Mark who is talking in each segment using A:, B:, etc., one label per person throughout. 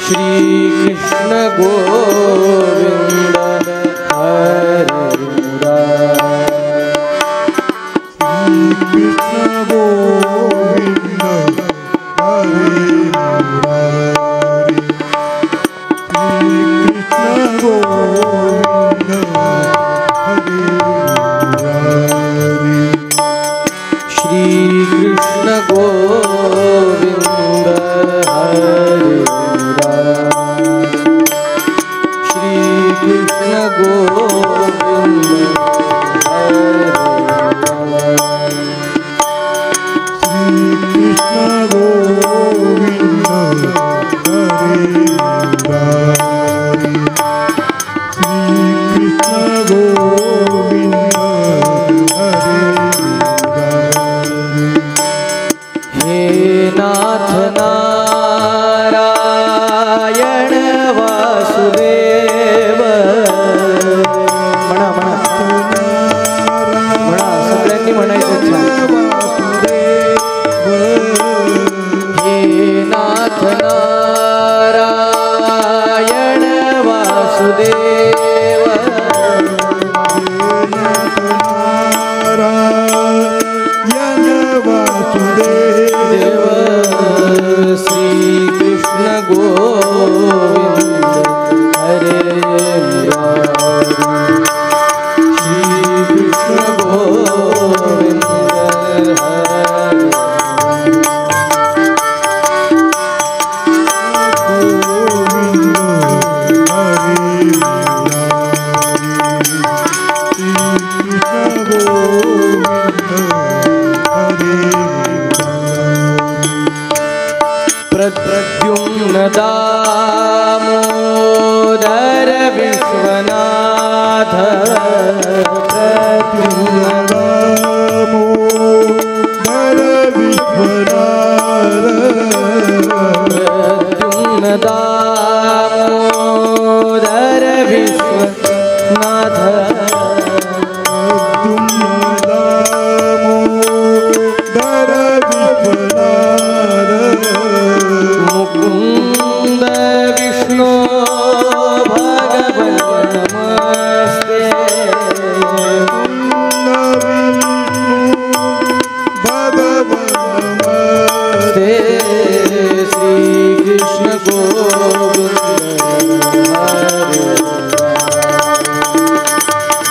A: श्री कृष्ण गोविंद हरे दामोदर विश्वनाथ प्रद्युम्न दामोदर विश्वनाथ मुकुंद विष्णु भगवन नमस्ते श्री कृष्ण गोविंद हरे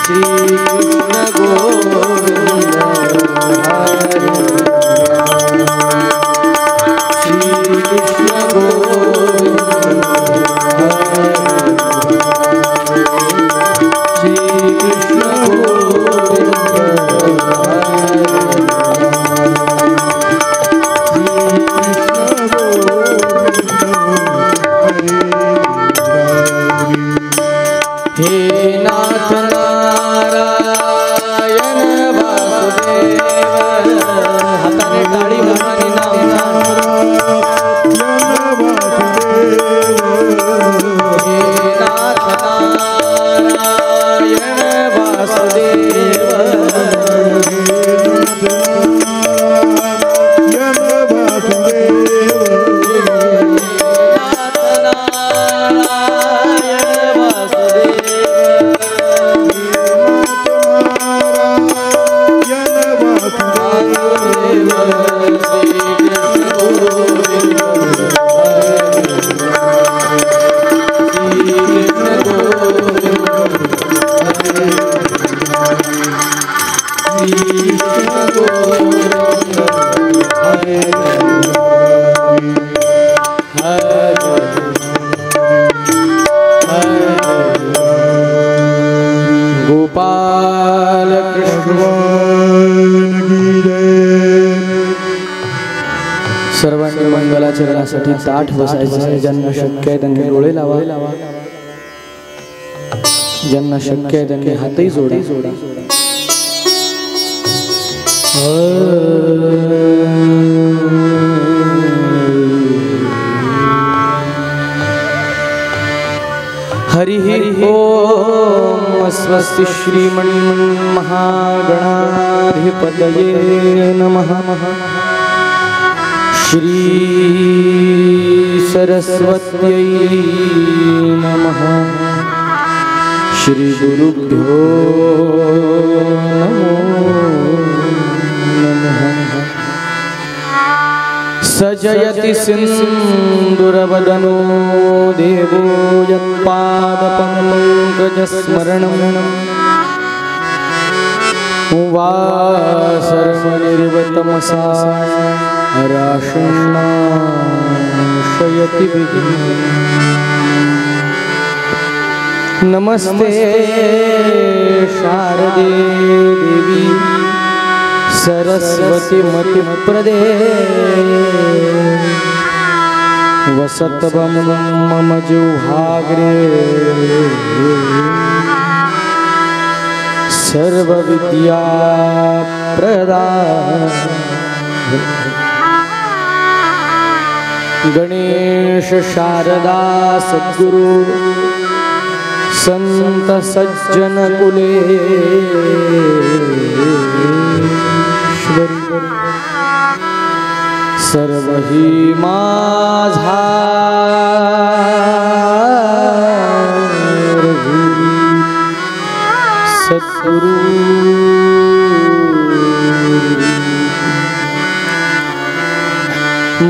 A: श्री कृष्ण गोविंद हरे श्री कृष्ण गोविंद श्री कृष्ण गोविंद हे नाथ नारायण वासुदेव हाताने टाळी मारणारी हे नाथ नारायण वासुदेव गोपाल कृष्ण सर्वांनी मंगलाचरणासाठी ताठ बसायचं. ज्यांना शक्य आहे त्यांनी डोळे लावा, ज्यांना शक्य आहे त्यांनी हातही जोडा. हरि ओम स्वस्ति श्रीमन्महागणाधिपतये नमः. श्री सरस्वत्यै नमः। श्री गुरुभ्यो नमो नमः। सजयति सिन्दूरवदनो देवो यत्पादपङ्कजस्मरणम् वासरनिर्वतमसा राशयति विघ्नं। नमस्ते शारदे देवी सरस्वती मतिप्रदे वसत्वं मम जिह्वाग्रे सर्वविद्याप्रदा। गणेश शारदा सद्गुरु संत सज्जन कुलेश्वरी सर्वहि माझा सद्गुरु।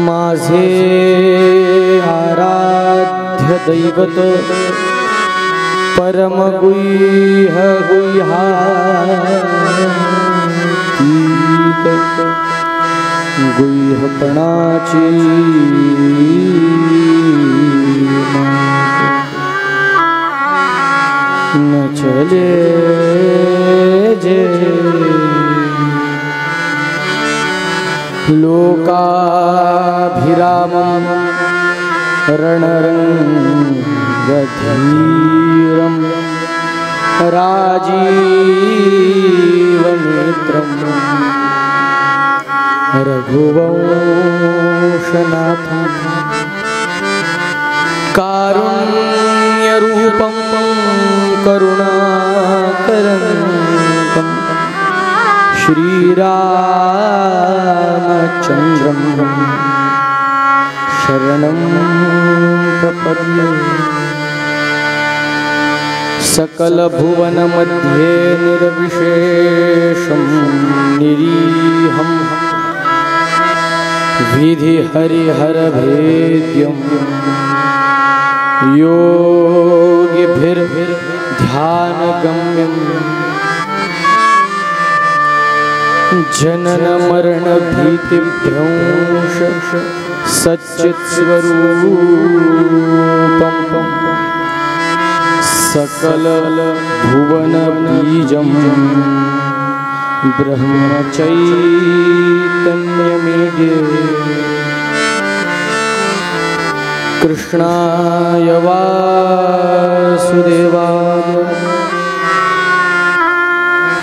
A: माझे आराध्य दैवत परम गुह्य गुह्यातीत गुह्यपणाची न चले जे लोकाभिरामं रणरङ्गधीरं राजीवनेत्रं रघुवंशनाथं कारुण्यरूपं करुणाकरं श्रीरामचन्द्रं शरणं प्रपद्ये। सकलभुवनमध्ये निर्विशेषं निरीहं विधिहरिहरभेद्यं योगिभिर्ध्यानगम्यं जनन मरण भीतिभ्रंश सच्चित्स्वरूपं सकल भुवन बीजं ब्रह्मचैतन्यमीडे। कृष्णाय वासुदेवाय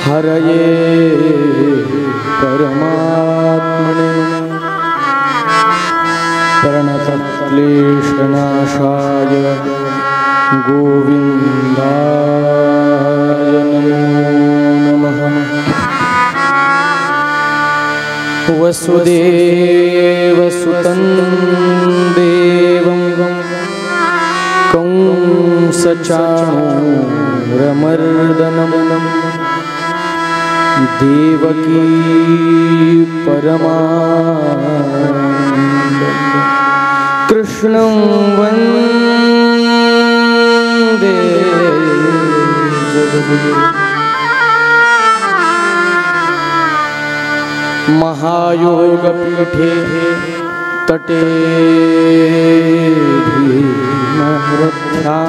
A: हरये परमात्मने प्रणतक्लेशनाशाय गोविन्दाय नमो नमः। वसुदेवसुतं देवं कंसचाणूरमर्दनं देवकी परमानन्दं कृष्णं वन्दे जगद्गुरुं। महायोगपीठे तटे भीमवृद्धा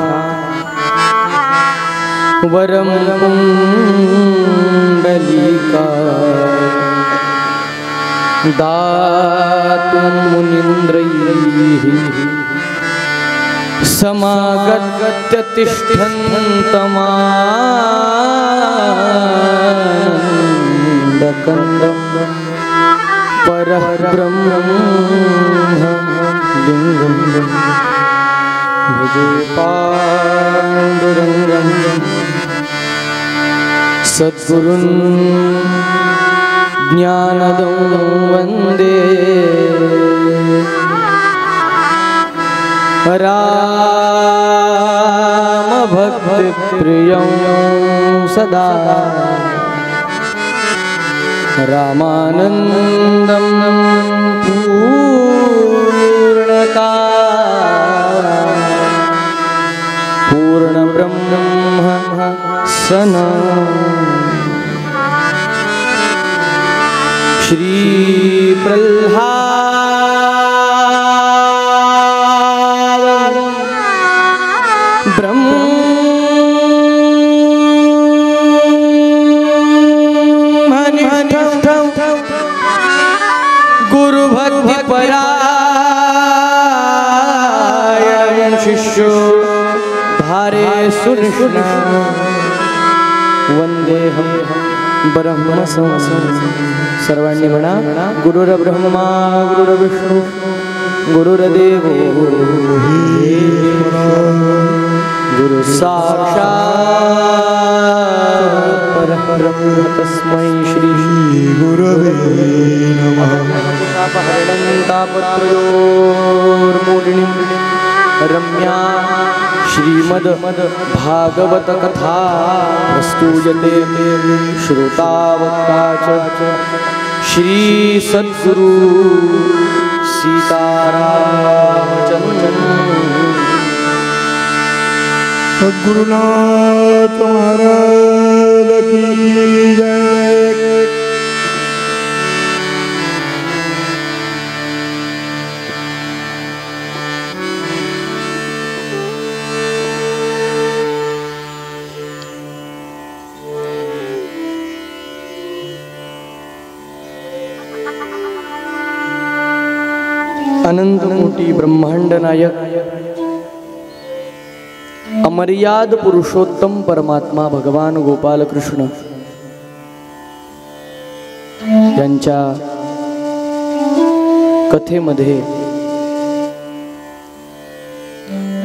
A: वरं कुण्डलिका दातुं मुनीन्द्रैः समागत्य तिष्ठन्तमानन्दकन्दं परः ब्रह्मं लिङ्गं भजे पाण्डुरङ्गं सद्गुरुन् ज्ञानदं वन्दे रामभक्तिप्रियं सदा रामानन्दं पूर्णब्रह्म सनं श्री प्रह्लाद ब्रह्मनिष्ठ गुरुभक्तिपरायण शिष्यो धारे सुनिष्ण वंदेहं ब्रह्मसंसं सर्वांनी म्हणा गुरुर्ब्रह्मा गुरुर्विष्णू गुरुर्देवो गुरु साक्षात् परब्रह्म तस्मै श्री गुरवे नमः। तापत्रयोर्मूलिनीं रम्या श्रीमद् भागवत कथा प्रस्तूयते श्रोतावक्ता च श्री सद्गुरु सीतारामचंद्र
B: सद्गुरुनाथ महाराज की जय।
A: अनंत कोटी ब्रह्मांड नायक अमर्याद पुरुषोत्तम परमात्मा भगवान गोपाल कृष्ण यांच्या कथेमध्ये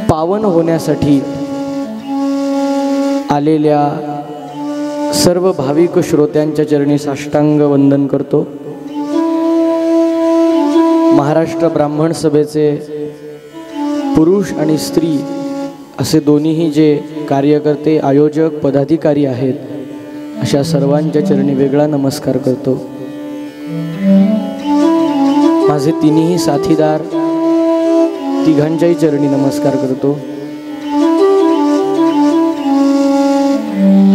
A: पावन होण्यासाठी आलेल्या सर्व भाविक श्रोत्यांच्या चरणी साष्टांग वंदन करतो। महाराष्ट्र ब्राह्मण सभेचे पुरुष आणि स्त्री असे दोन्हीही जे कार्यकर्ते आयोजक पदाधिकारी आहेत अशा सर्वांच्या चरणी वेगळा नमस्कार करतो। माझे तिन्ही साथीदार तिघांच्याही चरणी नमस्कार करतो।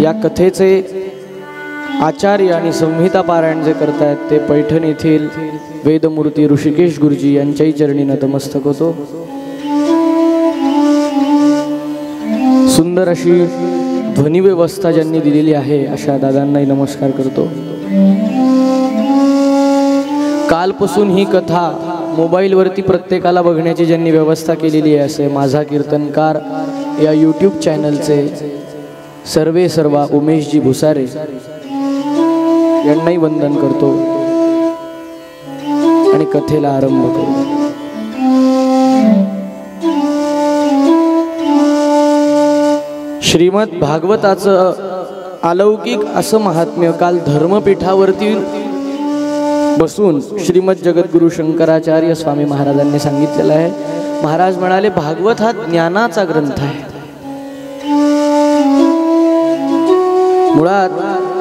A: या कथेचे आचार्य आणि संहिता पारायण जे करतायत ते पैठण येथील वेदमूर्ती ऋषिकेश गुरुजी यांच्याही चरणी नतमस्तक होतो। सुंदर अशी ध्वनी व्यवस्था ज्यांनी दिलेली आहे अशा दादांनाही नमस्कार करतो। कालपासून ही कथा मोबाईलवरती प्रत्येकाला बघण्याची ज्यांनी व्यवस्था केलेली आहे असे माझा कीर्तनकार या यूट्यूब चॅनलचे सर्वा उमेशजी भुसारे यांनाही वंदन करतो आणि कथेला आरंभ करतो। श्रीमद भागवताचं अलौकिक असं महात्म्य काल धर्मपीठावरती बसून श्रीमद जगद्गुरु शंकराचार्य स्वामी महाराजांनी सांगितलेलं आहे। महाराज म्हणाले भागवत हा ज्ञानाचा ग्रंथ आहे। मुळात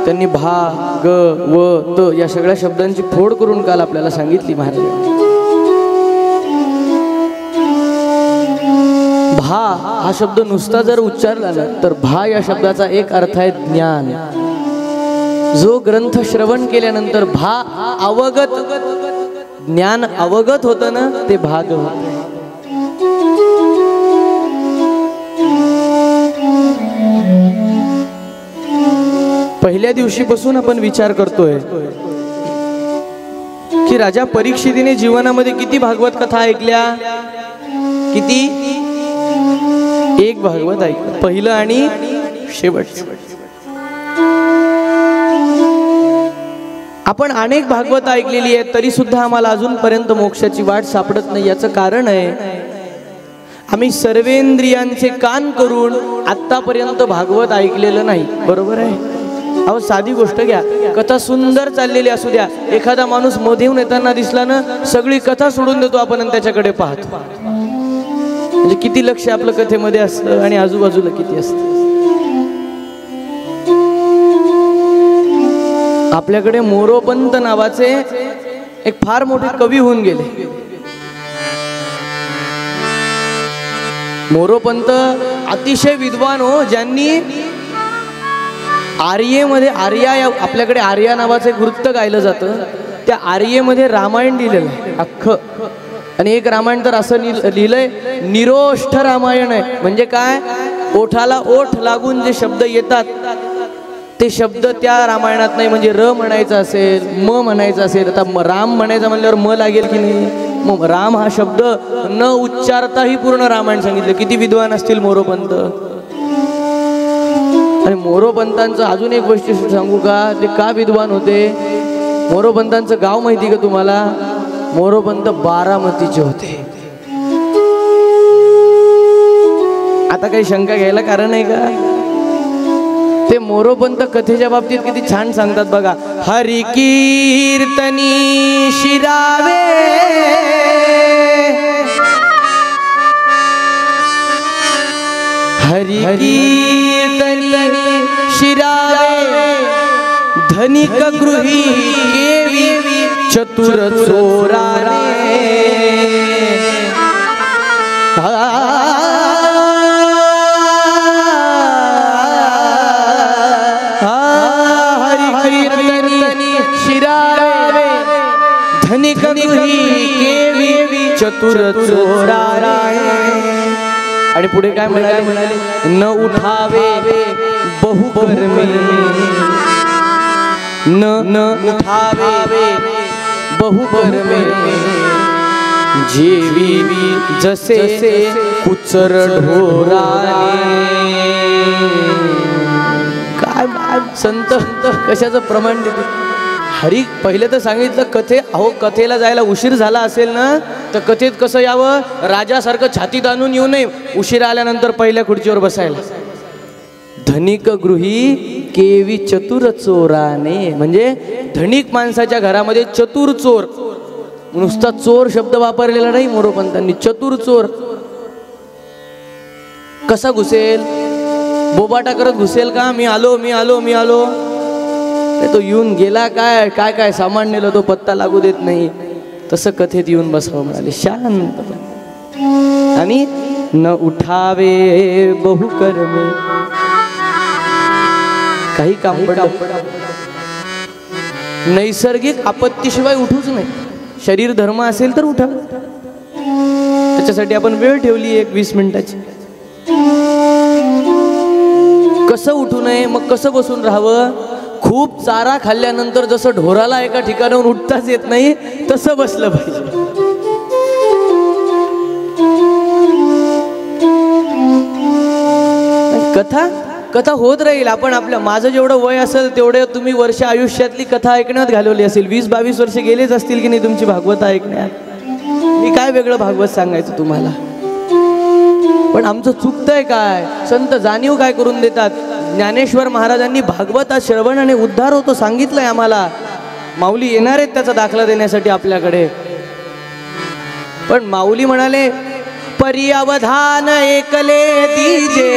A: त्यांनी भा ग व त या सगळ्या शब्दांची फोड करून काल आपल्याला सांगितली महाराज। भा हा शब्द नुसता जर उच्चारला ना तर भा या शब्दाचा एक अर्थ आहे ज्ञान। जो ग्रंथ श्रवण केल्यानंतर भा अवगत ज्ञान अवगत होतं ना ते भाग होतं। पहिल्या दिवशीपासून आपण विचार करतोय की राजा परीक्षितीने जीवनामध्ये किती भागवत कथा ऐकल्या, किती? एक भागवत ऐकलं, पहिलं आणि शेवटचं। आपण अनेक भागवत ऐकलेली आहेत तरी सुद्धा आम्हाला अजूनपर्यंत मोक्षाची वाट सापडत नाही। याचं कारण आहे आम्ही सर्वेंद्रियांचे कान करून आतापर्यंत भागवत ऐकलेलं नाही। बरोबर आहे? अहो साधी गोष्ट घ्या, कथा सुंदर चाललेली असू द्या, एखादा माणूस मधून येताना दिसला ना, सगळी कथा सोडून देतो आपण आणि त्याच्याकडे पाहतो. म्हणजे किती लक्ष आपलं कथेमध्ये असतं आणि आजूबाजूला किती असतं. आपल्याकडे मोरोपंत नावाचे एक फार मोठे कवी होऊन गेले. मोरोपंत अतिशय विद्वान हो, ज्यांनी आर्येमध्ये, आपल्याकडे आर्या नावाचं एक वृत्त गायलं जातं, त्या आर्येमध्ये रामायण लिहिलेलं आहे अख्खं. आणि एक रामायण तर असं लिहिलंय, निरोष्ठ रामायण आहे. म्हणजे काय, ओठाला ओठ लागून जे शब्द येतात ते शब्द त्या रामायणात नाही. म्हणजे र म्हणायचं असेल, म म्हणायचं असेल, आता राम म्हणायचं म्हणल्यावर म लागेल की नाही. मग राम हा शब्द न उच्चारताही पूर्ण रामायण सांगितलं. किती विद्वान असतील मोरोपंत. आणि मोरोपंतांचं अजून एक वैशिष्ट्य सांगू का, ते का विद्वान होते. मोरोपंतांचं गाव माहिती का तुम्हाला. मोरोपंत बारामतीचे होते. आता काही शंका घ्यायला कारण आहे का. ते मोरोपंत कथेच्या बाबतीत किती छान सांगतात बघा. हरी कीर्तनी शिरावे, हरी कीर्तनी शिरावे, धनिक गृही केवी चतुर चोराने. धनिक गृही केवी चतुर चोराने. आणि पुढे काय म्हणाले, न उठावे बहुकर्मे, न उठावे बहुकर्मे, जेवी जसे कुचर ढोराने. काय संत कशाचं प्रमाण देते. हरी पहिले तर सांगितलं कथे, अहो कथेला जायला उशीर झाला असेल ना, तर कथेत कसं यावं, राजासारखं छातीत आणून येऊ नये, उशीर आल्यानंतर पहिल्या खुर्चीवर बसायला. धनिक गृही केवी चतुर चोराने, म्हणजे धनिक माणसाच्या घरामध्ये चतुर चोर. नुसता चोर शब्द वापरलेला नाही मोरोपंतांनी, चतुर चोर. कसा घुसेल, बोबाटा करत घुसेल का, मी आलो मी आलो मी आलो. तो येऊन गेला, काय काय काय सामान नेलं तो पत्ता लागू देत नाही. तसं कथेत येऊन बसावं म्हणाले शांत. आणि न उठावे बहुकर्मे, काही काम पडलं, नैसर्गिक आपत्तीशिवाय उठूच नाही. शरीर धर्म असेल तर उठा. त्याच्यासाठी आपण वेळ ठेवली 20 मिनिटाची. कसं उठू नये, मग कसं बसून राहावं. खूप चारा खाल्ल्यानंतर जसं ढोराला एका ठिकाणाहून उठताच येत नाही, तसं बसलं पाहिजे. कथा होत राहील. आपण माझं जेवढं वय असेल तेवढे तुम्ही वर्ष आयुष्यातली कथा ऐकण्यात घालवली असेल. 20-22 वर्ष गेलेच असतील की नाही तुमची भागवत ऐकण्यात. मी काय वेगळं भागवत सांगायचं तुम्हाला. पण आमचं चुकतंय काय, संत जाणीव काय करून देतात. ज्ञानेश्वर महाराजांनी भागवत श्रवण आणि उद्धार होतो सांगितलंय आम्हाला. माऊली येणार आहेत त्याचा दाखला देण्यासाठी आपल्याकडे. पण माऊली म्हणाले, परी अवधान एकले दीजे,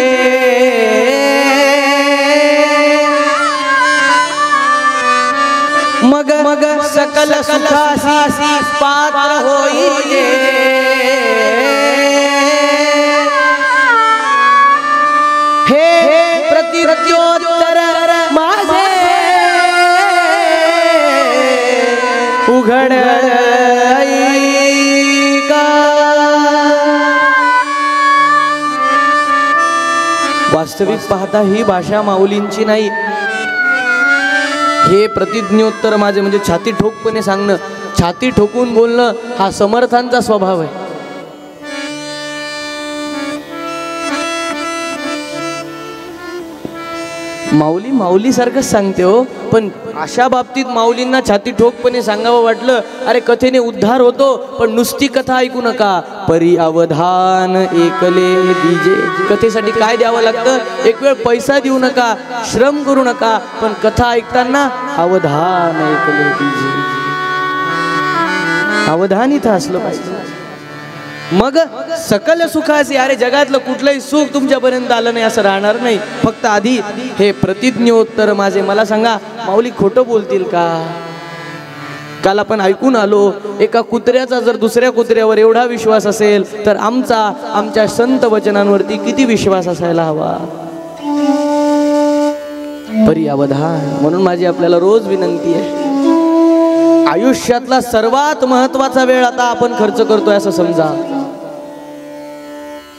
A: मग मग सकल सुखासी पात्र होईले. हे प्रतिद्योत्तर माझे उघड वास्तविक पाहता ही भाषा माऊलींची नाही. हे प्रतिज्ञोत्तर माझे म्हणजे छाती ठोकपणे सांगणं, छाती ठोकून बोलणं हा समर्थांचा स्वभाव आहे. माऊली माऊली सारखंच सांगते हो, पण अशा बाबतीत माऊलींना छाती ठोकपणे सांगावं वाटलं, अरे कथेने उद्धार होतो, पण नुसती कथा ऐकू नका, परी अवधान एकले दीजे. कथेसाठी काय द्यावं लागतं? एक वेळ पैसा देऊ नका, श्रम करू नका, पण कथा ऐकताना अवधान एकले दीजे. अवधान इथं असलं पाहिजे, मग सकल सुखाचे, अरे जगातलं कुठलंही सुख तुमच्यापर्यंत आलं नाही असं राहणार नाही. फक्त आधी हे प्रतिज्ञोत्तर माझे. मला सांगा, माऊली खोटं बोलतील का? काल आपण ऐकून आलो, एका कुत्र्याचा जर दुसऱ्या कुत्र्यावर एवढा विश्वास असेल, तर आमच्या संत वचनांवरती किती विश्वास असायला हवा. परी अवधान. म्हणून माझी आपल्याला रोज विनंती आहे, आयुष्यातला सर्वात महत्वाचा वेळ आता आपण खर्च करतोय असं समजा,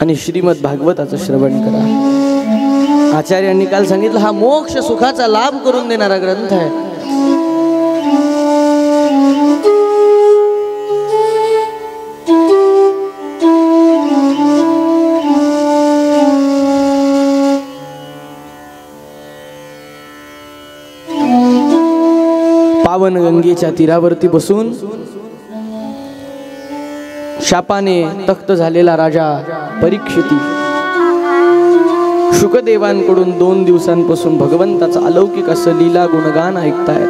A: आणि श्रीमद भागवताचं श्रवण करा. आचार्यांनी काल सांगितलं, हा मोक्ष सुखाचा लाभ करून देणारा ग्रंथ आहे. पावन गंगेच्या तीरावरती बसून शापाने तख्त झालेला राजा परीक्षिती शुकदेवांकडून 2 दिवसांपासून भगवंताचं अलौकिक असं लीला गुणगान ऐकतायत.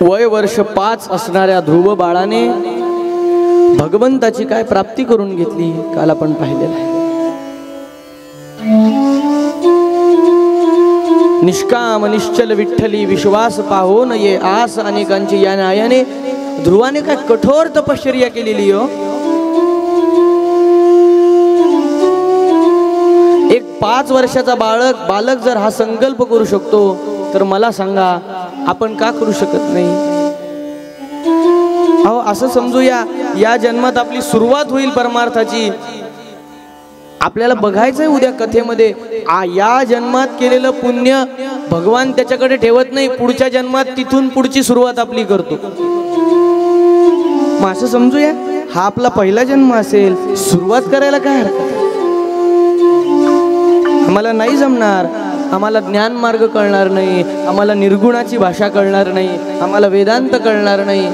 A: वय वर्ष 5 असणाऱ्या ध्रुव बाळाने भगवंताची काय प्राप्ती करून घेतली काल आपण पाहिलेलं आहे. निष्काम निश्चल विठ्ठली विश्वास पाहो न ये आस अनेकांची या न्यायाने. ध्रुवाने काय कठोर तपश्चर्या केलेली हो. एक 5 वर्षाचा बालक जर हा संकल्प करू शकतो, तर मला सांगा आपण का करू शकत नाही? अहो असं समजूया, या जन्मात आपली सुरुवात होईल परमार्थाची. आपल्याला बघायचंय उद्या कथेमध्ये, या जन्मात केलेलं पुण्य भगवान त्याच्याकडे ठेवत नाही, पुढच्या जन्मात तिथून पुढची सुरुवात आपली करतो. मग असं समजूया, हा आपला पहिला जन्म असेल, सुरुवात करायला काय हरकत? आम्हाला नाही जमणार, आम्हाला ज्ञान मार्ग कळणार नाही, आम्हाला निर्गुणाची भाषा कळणार नाही, आम्हाला वेदांत कळणार नाही,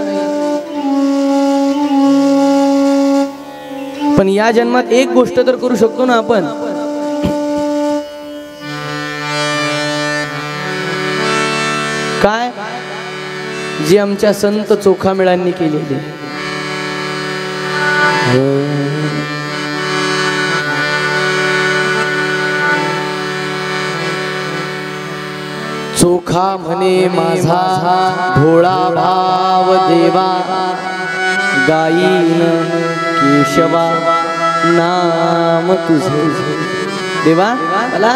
A: पण या जन्मात एक गोष्ट तर करू शकतो ना आपण. काय? जी आमच्या संत चोखामेळांनी केलेली. चोखा म्हणे माझा भोळा भाव देवा, गायीन केशवा नाम तुझे. देवा मला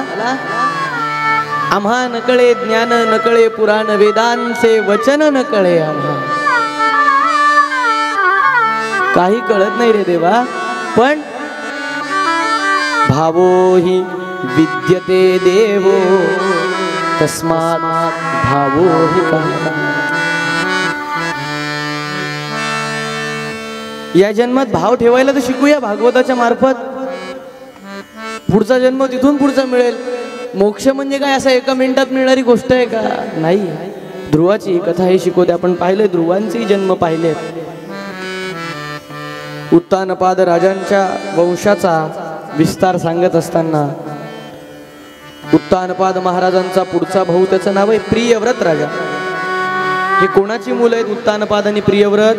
A: आम्हा नकळे ज्ञान, नकळे पुराण वेदांचे वचन, नकळे आम्हा. काही कळत नाही रे देवा, पण भावो हि विद्यते देवो तस्मात् भावो हि कामः. या जन्मात भाव ठेवायला तर शिकूया भागवताच्या मार्फत. पुढचा जन्म तिथून पुढचा मिळेल. मोक्ष म्हणजे काय असा एका मिनिटात मिळणारी गोष्ट आहे का? नाही. ध्रुवाची कथा हे शिकवते. आपण पाहिले, ध्रुवांचे जन्म पाहिले. उत्तानपाद राजांच्या वंशाचा विस्तार सांगत असताना उत्तानपाद महाराजांचा पुढचा भाऊ, त्याचं नाव आहे प्रियव्रत राजा. हे कोणाची मुलं आहेत उत्तानपाद आणि प्रियव्रत?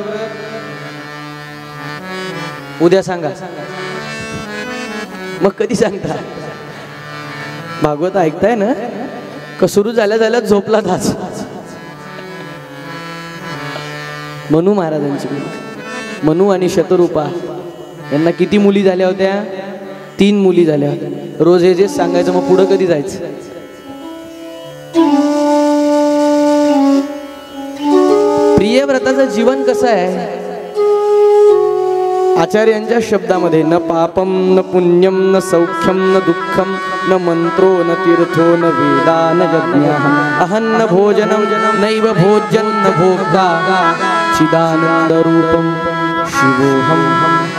A: उद्या सांगा. मग कधी सांगता? भागवत ऐकताय ना? का सुरू झाल्या झोपला तास? मनू महाराजांची मुली, मनू आणि शतरूपा, यांना किती मुली झाल्या होत्या? 3 मुली झाल्या होत्या. रोज हे जे सांगायचं, मग पुढं कधी जायचं? प्रियव्रताचं जीवन कसं आहे? आचार्यांच्या शब्दामध्ये, न पापम न पुण्यम न सौख्यम न दुःखम न मंत्रो न तीर्थो न वेदा न यज्ञ अहन्न भोजनम नैव भोजन न भोक्ता चिदानंद रूपम शिवोहम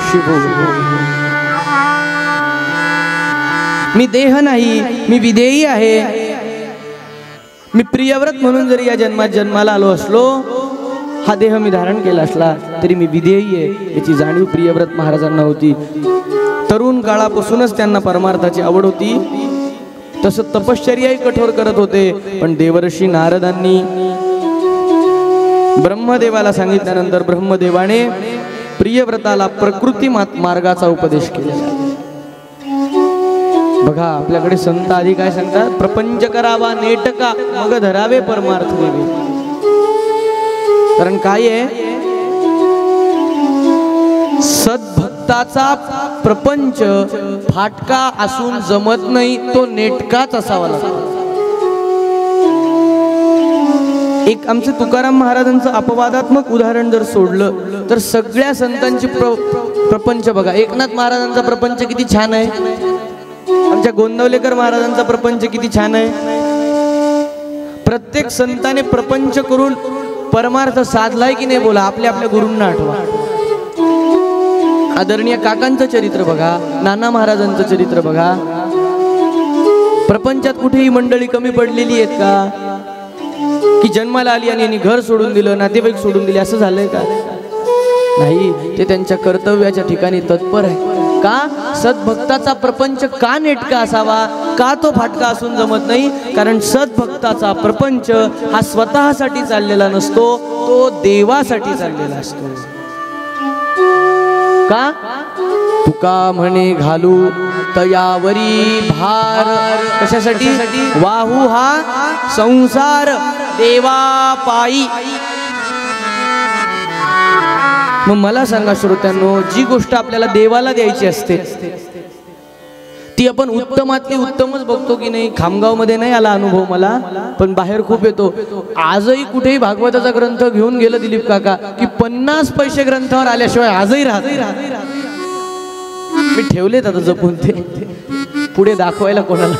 A: शिवोहम. मी देह नाही, मी विधेयी आहे. मी प्रियव्रत म्हणून जरी या जन्मात जन्माला आलो असलो, हा देह मी धारण केला असला तरी मी विधेयी आहे याची जाणीव प्रियव्रत महाराजांना होती. तरुण काळापासूनच त्यांना परमार्थाची आवड होती. तसं तपश्चर्याही कठोर करत होते. पण देवर्षी नारदांनी ब्रह्मदेवाला सांगितल्यानंतर ब्रह्मदेवाने प्रियव्रताला प्रकृती मार्गाचा उपदेश केलेला. बघा आपल्याकडे संत आधी काय सांगतात, प्रपंच करावा नेटका मग धरावे परमार्थ देवे. कारण काय आहे, सद्भक्ताचा प्रपंच फाटका असून जमत नाही, तो नेटकाच असावा लागतो. एक आमचे तुकाराम महाराजांचं अपवादात्मक उदाहरण जर सोडलं तर सगळ्या संतांची प्रपंच बघा. एकनाथ महाराजांचा प्रपंच किती छान आहे, आमच्या गोंदवलेकर महाराजांचा प्रपंच किती छान आहे. प्रत्येक संताने प्रपंच करून परमार्थ साधलाय की नाही बोला. आपल्या आपल्या गुरूंना आठवा. आदरणीय काकांचं चरित्र बघा, नाना महाराजांचं चरित्र बघा. प्रपंचात कुठेही मंडळी कमी पडलेली आहेत का, की जन्माला आली आणि यांनी घर सोडून दिलं, नातेवाईक सोडून दिले, असं झालंय का? नाही, ते त्यांच्या कर्तव्याच्या ठिकाणी तत्पर आहे. का? सद्भक्ताचा प्रपंच का नेटका असावा, का तो फाटका असून जमत नाही? कारण सद्भक्ताचा प्रपंच हा स्वतःसाठी चाललेला नसतो, तो देवासाठी चाललेला असतो. का? तुका म्हणे घालू तयावरी भार, कशासाठी? वाहू हा संसार देवा पायी. मग मला सांगा श्रोत्यांनो, जी गोष्ट आपल्याला देवाला द्यायची असते ती आपण उत्तमातली उत्तमच बघतो की नाही. खामगाव मध्ये नाही आला अनुभव मला, पण बाहेर खूप येतो. आजही कुठेही भागवताचा ग्रंथ घेऊन गेलं दिलीप काका की 50 पैसे ग्रंथावर आल्याशिवाय आजही राहत. मी ठेवलेत आता जपून, ते पुढे दाखवायला कोणाला.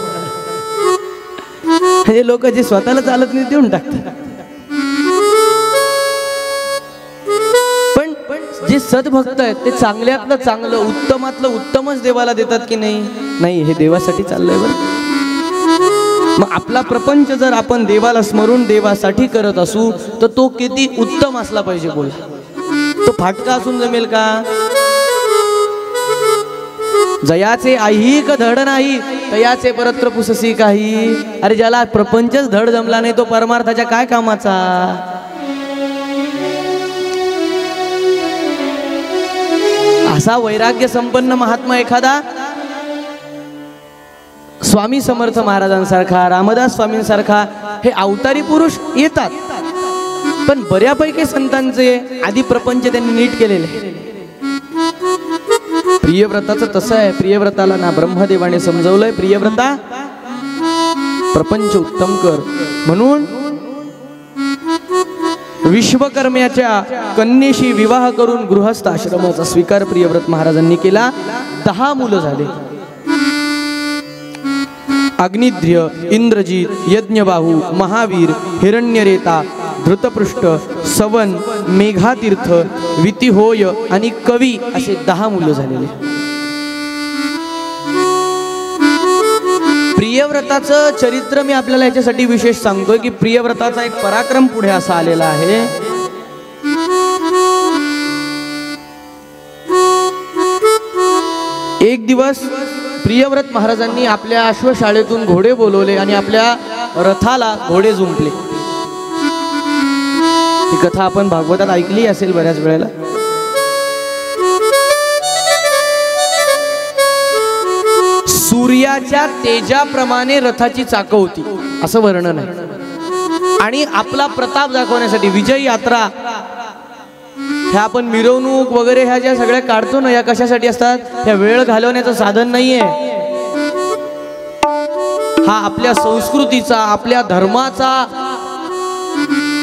A: हे लोक जे स्वतःला चालत नाही देऊन टाकतात. पण जे सद्भक्त आहेत ते चांगल्यातलं चांगलं, उत्तमातलं उत्तमच देवाला देतात की नाही. नाही, हे देवासाठी चाललंय बरं. मग आपला प्रपंच जर आपण देवाला स्मरून देवासाठी करत असू तर तो किती उत्तम असला पाहिजे बोला. तो फाटका असून जमेल का? जयाचे ऐहिक धड नाही तयाचे परत्र पुससी काही. अरे ज्याला प्रपंचच धड जमला नाही तो परमार्थाच्या काय कामाचा. असा वैराग्य संपन्न महात्मा एखादा स्वामी समर्थ महाराजांसारखा, रामदास स्वामींसारखा हे अवतारी पुरुष येतात. पण बऱ्यापैकी संतांचे आधी प्रपंच त्यांनी नीट केलेले. प्रियव्रताचं तसं आहे. प्रियव्रताला ना ब्रह्मदेवाने समजवलंय, प्रियव्रता प्रपंच उत्तम कर म्हणून विश्वकर्म्याच्या कन्येशी विवाह करून गृहस्थ आश्रमाचा स्वीकार प्रियव्रत महाराजांनी केला. 10 मुलं झाले. अग्निध्र्य, इंद्रजित, यज्ञबाहू, महावीर, हिरण्यरेता, धृतपृष्ठ, सवन, मेघातीर्थ, वितिहोय आणि कवी असे 10 मुलं झालेले. प्रियव्रताचं चरित्र मी आपल्याला याच्यासाठी विशेष सांगतोय की प्रियव्रताचा एक पराक्रम पुढे असा आलेला आहे. एक दिवस प्रियव्रत महाराजांनी आपल्या अश्वशाळेतून घोडे बोलवले आणि आपल्या रथाला घोडे जुंपले. ही कथा आपण भागवतात ऐकली असेल बऱ्याच वेळेला. सूर्याच्या तेजाप्रमाणे रथाची चाकं होती असं वर्णन आहे. आणि आपला प्रताप दाखवण्यासाठी विजय यात्रा ह्या आपण मिरवणूक वगैरे ह्या ज्या सगळ्या काढतो ना, या कशासाठी असतात? ह्या वेळ घालवण्याचं साधन नाहीये. हा आपल्या संस्कृतीचा, आपल्या धर्माचा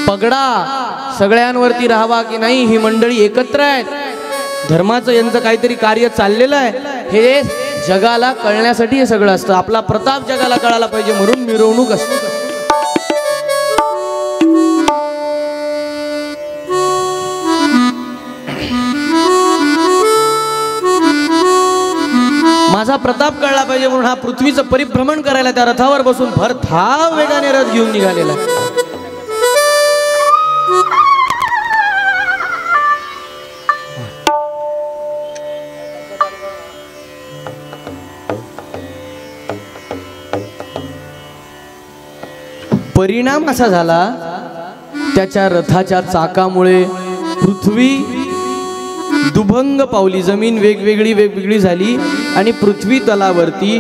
A: पगडा सगळ्यांवरती राहावा की नाही. ही मंडळी एकत्र आहेत, धर्माचं यांचं काहीतरी कार्य चाललेलं आहे, हे जगाला कळण्यासाठी हे सगळं असतं. आपला प्रताप जगाला कळायला पाहिजे म्हणून मिरवणूक असते. माझा माझा प्रताप कळला पाहिजे म्हणून हा पृथ्वीचं परिभ्रमण करायला त्या रथावर बसून भरधाव वेगाने रथ घेऊन निघालेला. परिणाम असा झाला, त्याच्या रथाच्या चाकामुळे पृथ्वी दुभंग पावली, जमीन वेगवेगळी झाली आणि पृथ्वी तलावरती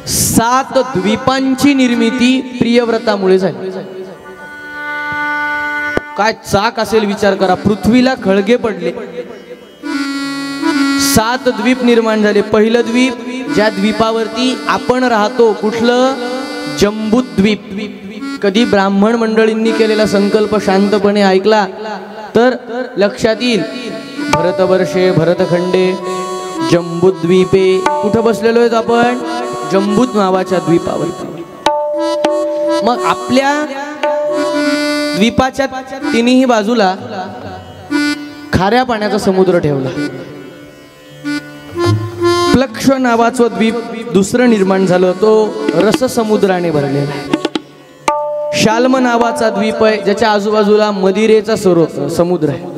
A: 7 द्वीपांची निर्मिती प्रियव्रतामुळे झाली. काय चाक असेल विचार करा, पृथ्वीला खळगे पडले, 7 द्वीप निर्माण झाले. पहिलं द्वीप, ज्या द्वीपावरती आपण राहतो, कुठलं? जम्बूद्वीप. कधी ब्राह्मण मंडळींनी केलेला संकल्प शांतपणे ऐकला तर लक्षात येईल. भरतवर्षे भरतखंडे जम्बूद्वीपे. कुठं बसलेलो आहेत आपण? जम्बूत नावाच्या द्वीपावरती. मग आपल्या द्वीपाच्या तिन्ही बाजूला खाऱ्या पाण्याचा समुद्र ठेवला. प्लक्ष नावाचं द्वीप दुसरं निर्माण झालं, तो रससमुद्राने भरलेला आहे. शाल्म नावाचा द्वीप आहे, ज्याच्या आजूबाजूला मदिरेचा समुद्र आहे.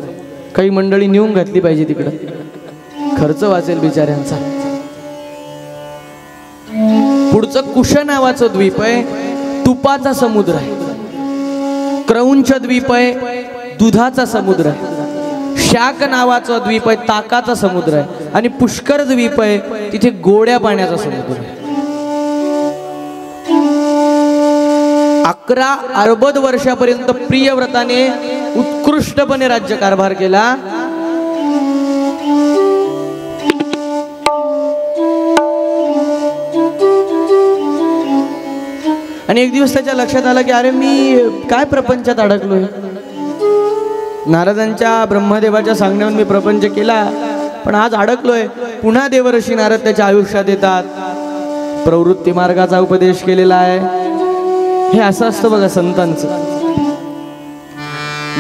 A: काही मंडळी नेऊन घातली पाहिजे तिकडं, खर्च वाचेल बिचाऱ्यांचा. पुढचं कुश नावाचं द्वीप आहे, तुपाचा समुद्र आहे. क्रौंच द्वीप आहे, दुधाचा समुद्र आहे. शाक नावाचा द्वीप आहे, ताकाचा समुद्र आहे. आणि पुष्कर द्वीप आहे, तिथे गोड्या पाण्याचा समुद्र आहे. 11 अरबद वर्षापर्यंत प्रियव्रताने उत्कृष्टपणे राज्यकारभार केला. आणि एक दिवस त्याच्या लक्षात आलं की अरे मी काय प्रपंचात अडकलोय. नारदांच्या ब्रह्मदेवाच्या सांगण्यावर मी प्रपंच केला, पण आज अडकलोय. पुन्हा देवर्षी नारद त्याच्या आयुष्यात येतात, प्रवृत्ती मार्गाचा उपदेश केलेला आहे. हे असं असतं बघा संतांचं.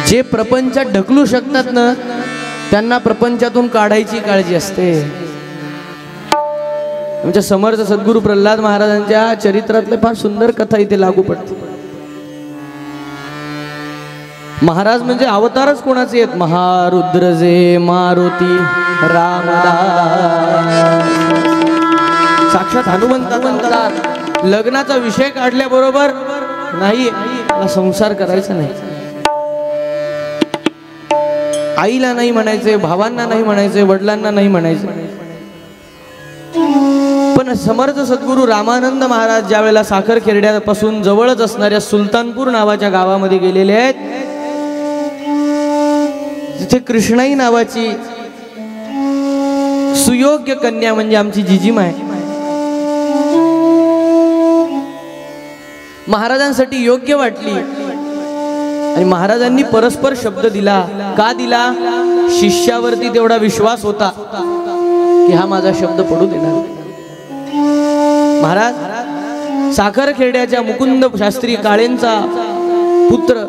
A: जे प्रपंचात ढकलू शकतात ना, त्यांना प्रपंचातून काढायची काळजी असते. आमच्या समर्थ सद्गुरू प्रल्हाद महाराजांच्या चरित्रातले फार सुंदर कथा इथे लागू पडते. महाराज म्हणजे अवतारच कोणाचे आहेत? महारुद्र जे मारुती रामदास, साक्षात हनुमंत अवतार. लग्नाचा विषय काढल्याबरोबर नाही, मला संसार करायचा नाही. आईला नाही म्हणायचे, भावांना नाही म्हणायचे, वडिलांना नाही म्हणायचे. पण समर्थ सद्गुरू रामानंद महाराज ज्या वेळेला साखर खेरड्यापासून जवळच असणाऱ्या सुलतानपूर नावाच्या गावामध्ये गेलेले आहेत, तिथे कृष्णाई नावाची सुयोग्य कन्या म्हणजे आमची जिजीमाय महाराजांसाठी योग्य वाटली. आणि महाराजांनी परस्पर शब्द दिला. का दिला? शिष्यावरती तेवढा विश्वास होता की हा माझा शब्द पडू देणार. महाराज साखर खेड्याच्या मुकुंद शास्त्री काळेंचा पुत्र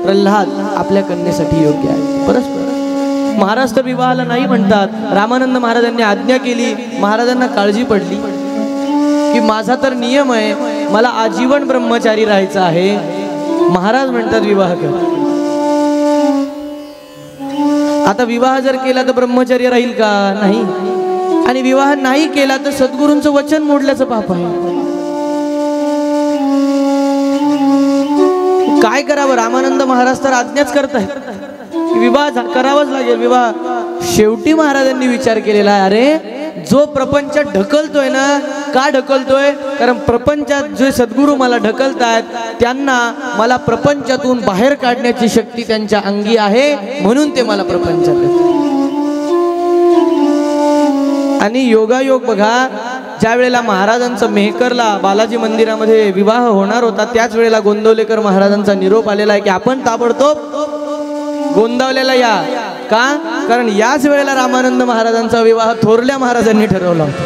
A: प्रल्हाद आपल्या कन्येसाठी योग्य आहे. परस्पर महाराज तर विवाहाला नाही म्हणतात. रामानंद महाराजांनी आज्ञा केली. महाराजांना काळजी पडली की माझा तर नियम आहे, मला आजीवन ब्रह्मचारी राहायचं आहे. महाराज म्हणतात विवाह कर. आता विवाह जर केला तर ब्रह्मचर्य राहील का? नाही. आणि विवाह नाही केला तर सद्गुरूंचं वचन मोडल्याचं पाप आहे. काय करावं? रामानंद महाराज तर आज्ञाच करतायत, विवाह करावाच लागेल. विवाह शेवटी महाराजांनी विचार केलेला आहे, अरे जो प्रपंचात ढकलतोय ना, का ढकलतोय? कारण प्रपंचात जे सद्गुरू मला ढकलतायत त्यांना मला प्रपंचातून बाहेर काढण्याची शक्ती त्यांच्या अंगी आहे, म्हणून ते मला प्रपंचात ढकलतात. आणि योगायोग बघा, ज्या वेळेला महाराजांचं मेहकरला बालाजी मंदिरामध्ये विवाह होणार होता, त्याच वेळेला गोंदवलेकर महाराजांचा निरोप आलेला आहे की आपण ताबडतोब गोंदावलेला या. का? कारण याच वेळेला रामानंद महाराजांचा विवाह थोरल्या महाराजांनी ठरवला होता.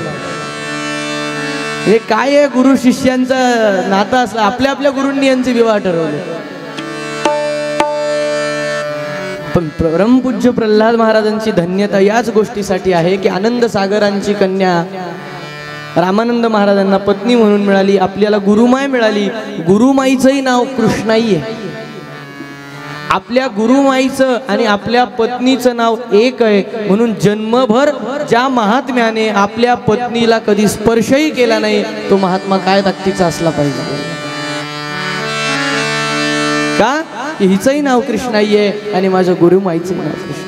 A: हे काय आहे? गुरु शिष्यांचं नातं असलं. आपल्या आपल्या गुरूंनी यांचे विवाह ठरवले. पण परमपूज्य प्रल्हाद महाराजांची धन्यता याच गोष्टीसाठी आहे की आनंद सागरांची कन्या रामानंद महाराजांना पत्नी म्हणून मिळाली, आपल्याला गुरुमाय मिळाली. गुरुमाईचंही नाव कृष्णाई आहे. आपल्या गुरुमाईचं आणि आपल्या पत्नीचं नाव एक आहे. म्हणून जन्मभर ज्या महात्म्याने आपल्या पत्नीला कधी स्पर्शही केला नाही तो महात्मा काय ताकदीचा असला पाहिजे. का की हिचंही नाव कृष्णाई आहे आणि माझ्या गुरुमाईचं नाव कृष्ण.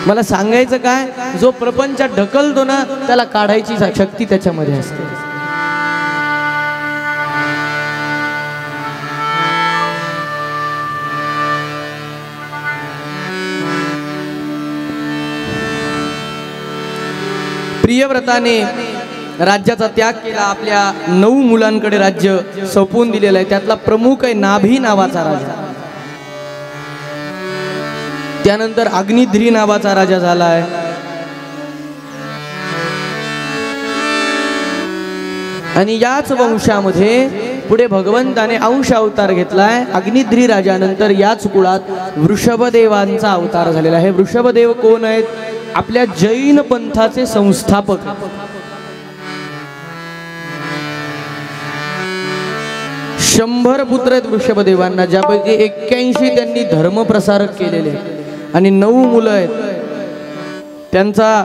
A: मला सांगायचं काय, जो प्रपंचात ढकलतो ना त्याला काढायची शक्ती त्याच्यामध्ये असते. प्रियव्रताने राज्याचा त्याग केला. आपल्या 9 मुलांकडे राज्य सोपवून दिलेलं आहे. त्यातला प्रमुख आहे नाभी नावाचा राजा. त्यानंतर अग्निध्री नावाचा राजा झालाय. आणि याच वंशामध्ये पुढे भगवंताने अंश अवतार घेतलाय. अग्निध्री राजानंतर याच कुळात वृषभदेवांचा अवतार झालेला आहे. वृषभदेव कोण आहेत? आपल्या जैन पंथाचे संस्थापक. शंभर पुत्र आहेत वृषभदेवांना, ज्यापैकी 81 त्यांनी धर्मप्रसारक केलेले आणि 9 मुलं आहेत. त्यांचा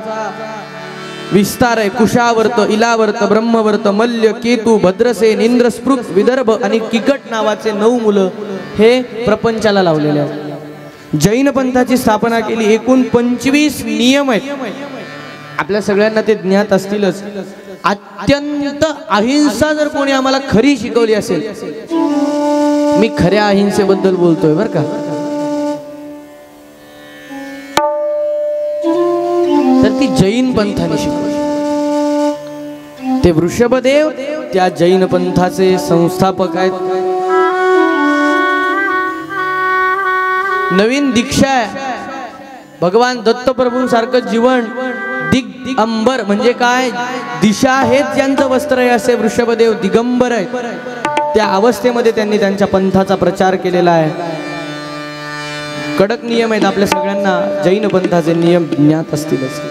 A: विस्तार आहे. कुशावर्त, इलावर्त, ब्रह्मवर्त, मल्य, केतू, भद्रसेन, इंद्रस्पृत, विदर्भ आणि किकट नावाचे 9 मुलं हे प्रपंचाला लावलेले आहेत. जैन पंथाची स्थापना केली. एकूण 25 नियम आहेत. आपल्या सगळ्यांना ते ज्ञात असतीलच. अत्यंत अहिंसा जर कोणी आम्हाला खरी शिकवली असेल, मी खऱ्या अहिंसेबद्दल बोलतोय बर का, तर ती जैन पंथाने शिकवली. ते वृषभदेव त्या जैन पंथाचे संस्थापक आहेत. नवीन दीक्षा आहे. भगवान दत्तप्रभूंसारखं जीवन दिगंबर म्हणजे काय, दिशा हेच ज्यांचं वस्त्र आहे असे वृषभदेव दिगंबर आहेत. त्या अवस्थेमध्ये त्यांनी त्यांच्या पंथाचा प्रचार केलेला आहे. कडक नियम आहेत. आपल्या सगळ्यांना जैन पंथाचे नियम ज्ञात असतीलच.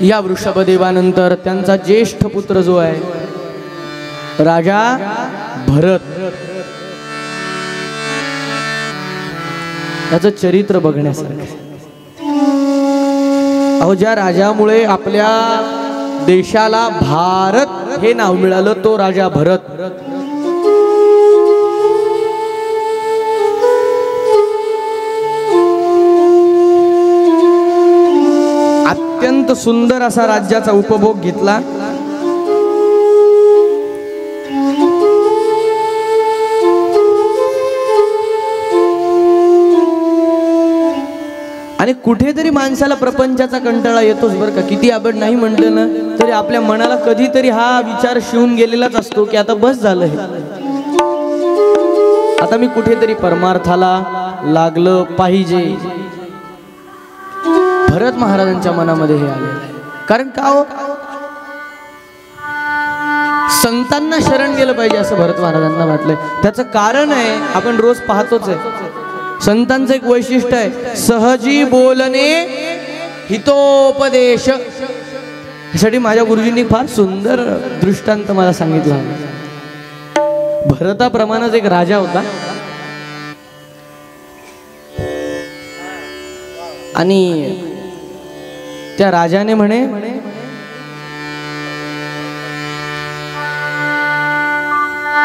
A: या वृषभदेवानंतर त्यांचा ज्येष्ठ पुत्र जो आहे राजा भरत, त्याचं चरित्र बघण्यासारखं. अहो, ज्या राजामुळे आपल्या देशाला भारत हे नाव मिळालं तो राजा भरत. अत्यंत सुंदर असा राज्याचा उपभोग घेतला. आणि कुठेतरी माणसाला प्रपंचाचा कंटाळा येतोच बरं का. किती आपण नाही म्हटलं ना तरी आपल्या मनाला कधीतरी हा विचार शिवून गेलेलाच असतो की आता बस झालं हे, आता मी कुठेतरी परमार्थाला लागलं पाहिजे. भरत महाराजांच्या मनामध्ये हे आले. कारण का हो, संतांना शरण गेलं पाहिजे असं भरत महाराजांना वाटलंय. त्याचं कारण आहे आपण रोज पाहतोच आहे. संतांचं एक वैशिष्ट्य आहे, सहजी बोलणे हितोपदेश. यासाठी माझ्या गुरुजींनी फार सुंदर दृष्टांत मला सांगितला. भरताप्रमाणेच एक राजा होता आणि त्या राजाने म्हणे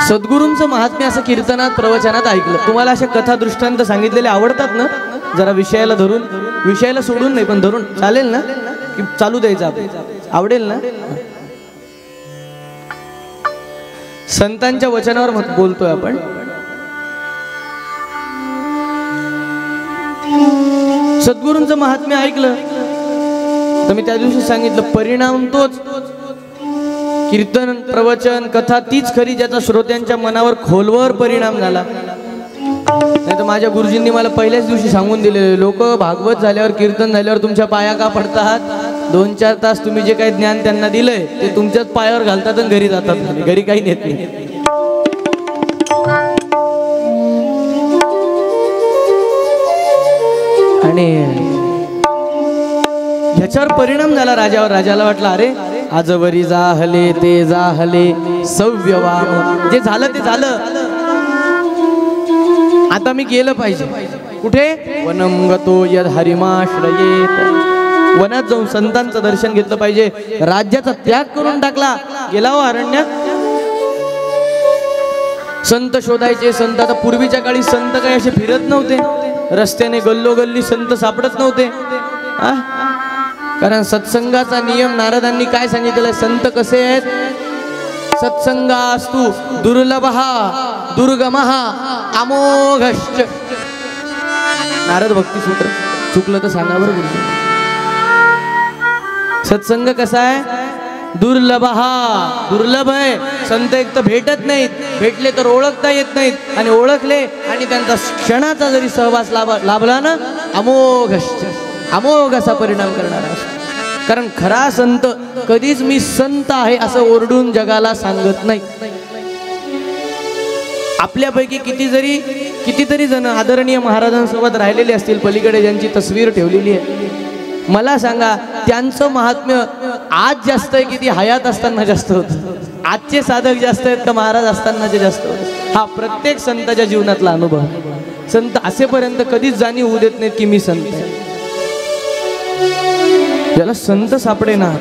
A: सद्गुरूंचं महात्म्य असं कीर्तनात प्रवचनात ऐकलं. तुम्हाला अशा कथा दृष्टांत सांगितलेले आवडतात ना? जरा विषयाला धरून, विषयाला सोडून नाही पण धरून चालेल ना की चालू द्यायचं आपण? आवडेल ना? संतांच्या वचनावर बोलतोय आपण. सद्गुरूंचं महात्म्य ऐकलं तर मी त्या दिवशी सांगितलं परिणाम तोच. कीर्तन, प्रवचन, कथा तीच खरी ज्याचा श्रोत्यांच्या मनावर खोलवर परिणाम झाला. नाही तर माझ्या गुरुजींनी मला पहिल्याच दिवशी सांगून दिलेले, लोक भागवत झाल्यावर, कीर्तन झाल्यावर तुमच्या पाया का पडतात? 2-4 तास तुम्ही जे काही ज्ञान त्यांना दिलंय ते तुमच्याच पायावर घालतात आणि घरी जातात, घरी काही नेत नाही. आणि ह्याच्यावर परिणाम झाला राजावर. राजाला वाटलं अरे आजवरी जाहले ते जाहले सव्यवाम. जे झालं ते झालं, आता मी गेलं पाहिजे. कुठे? वनम गतो यद हरिमाश्रयेत. वनात जाऊन संतांचं दर्शन घेतलं पाहिजे. राज्याचा त्याग करून टाकला, गेला हो अरण्यात. संत शोधायचे. संत आता पूर्वीच्या काळी संत काही असे फिरत नव्हते रस्त्याने, गल्लोगल्ली संत सापडत नव्हते. कारण सत्संगाचा नियम नारदांनी काय सांगितलेला आहे? संत कसे आहेत? सत्संगास्तु दुर्लभः दुर्गमः अमोघश्च. नारद भक्ती सूत्र. चुकलं तर सांगा बरं गुरुजी. सत्संग कसा आहे? दुर्लभ. दुर्लभ आहे. संत एक तर भेटत नाहीत, भेटले तर ओळखता येत नाहीत, आणि ओळखले आणि त्यांचा क्षणाचा जरी सहवास लाभला ना, अमोघ असा परिणाम करणारा असतो. कारण खरा संत कधीच मी संत आहे असं ओरडून जगाला सांगत नाही. आपल्यापैकी कितीतरी जण आदरणीय महाराजांसोबत राहिलेले असतील, पलीकडे ज्यांची तस्वीर ठेवलेली आहे. मला सांगा, त्यांचं महात्म्य आज जास्त आहे की ती हयात असताना जास्त होतं? आजचे साधक जास्त आहेत का महाराज असतानाचे जास्त होतं? हा प्रत्येक संताच्या जीवनातला अनुभव. संत असेपर्यंत कधीच जाणीव होऊ देत नाहीत की मी संत आहे. ज्याला संत सापडे ना,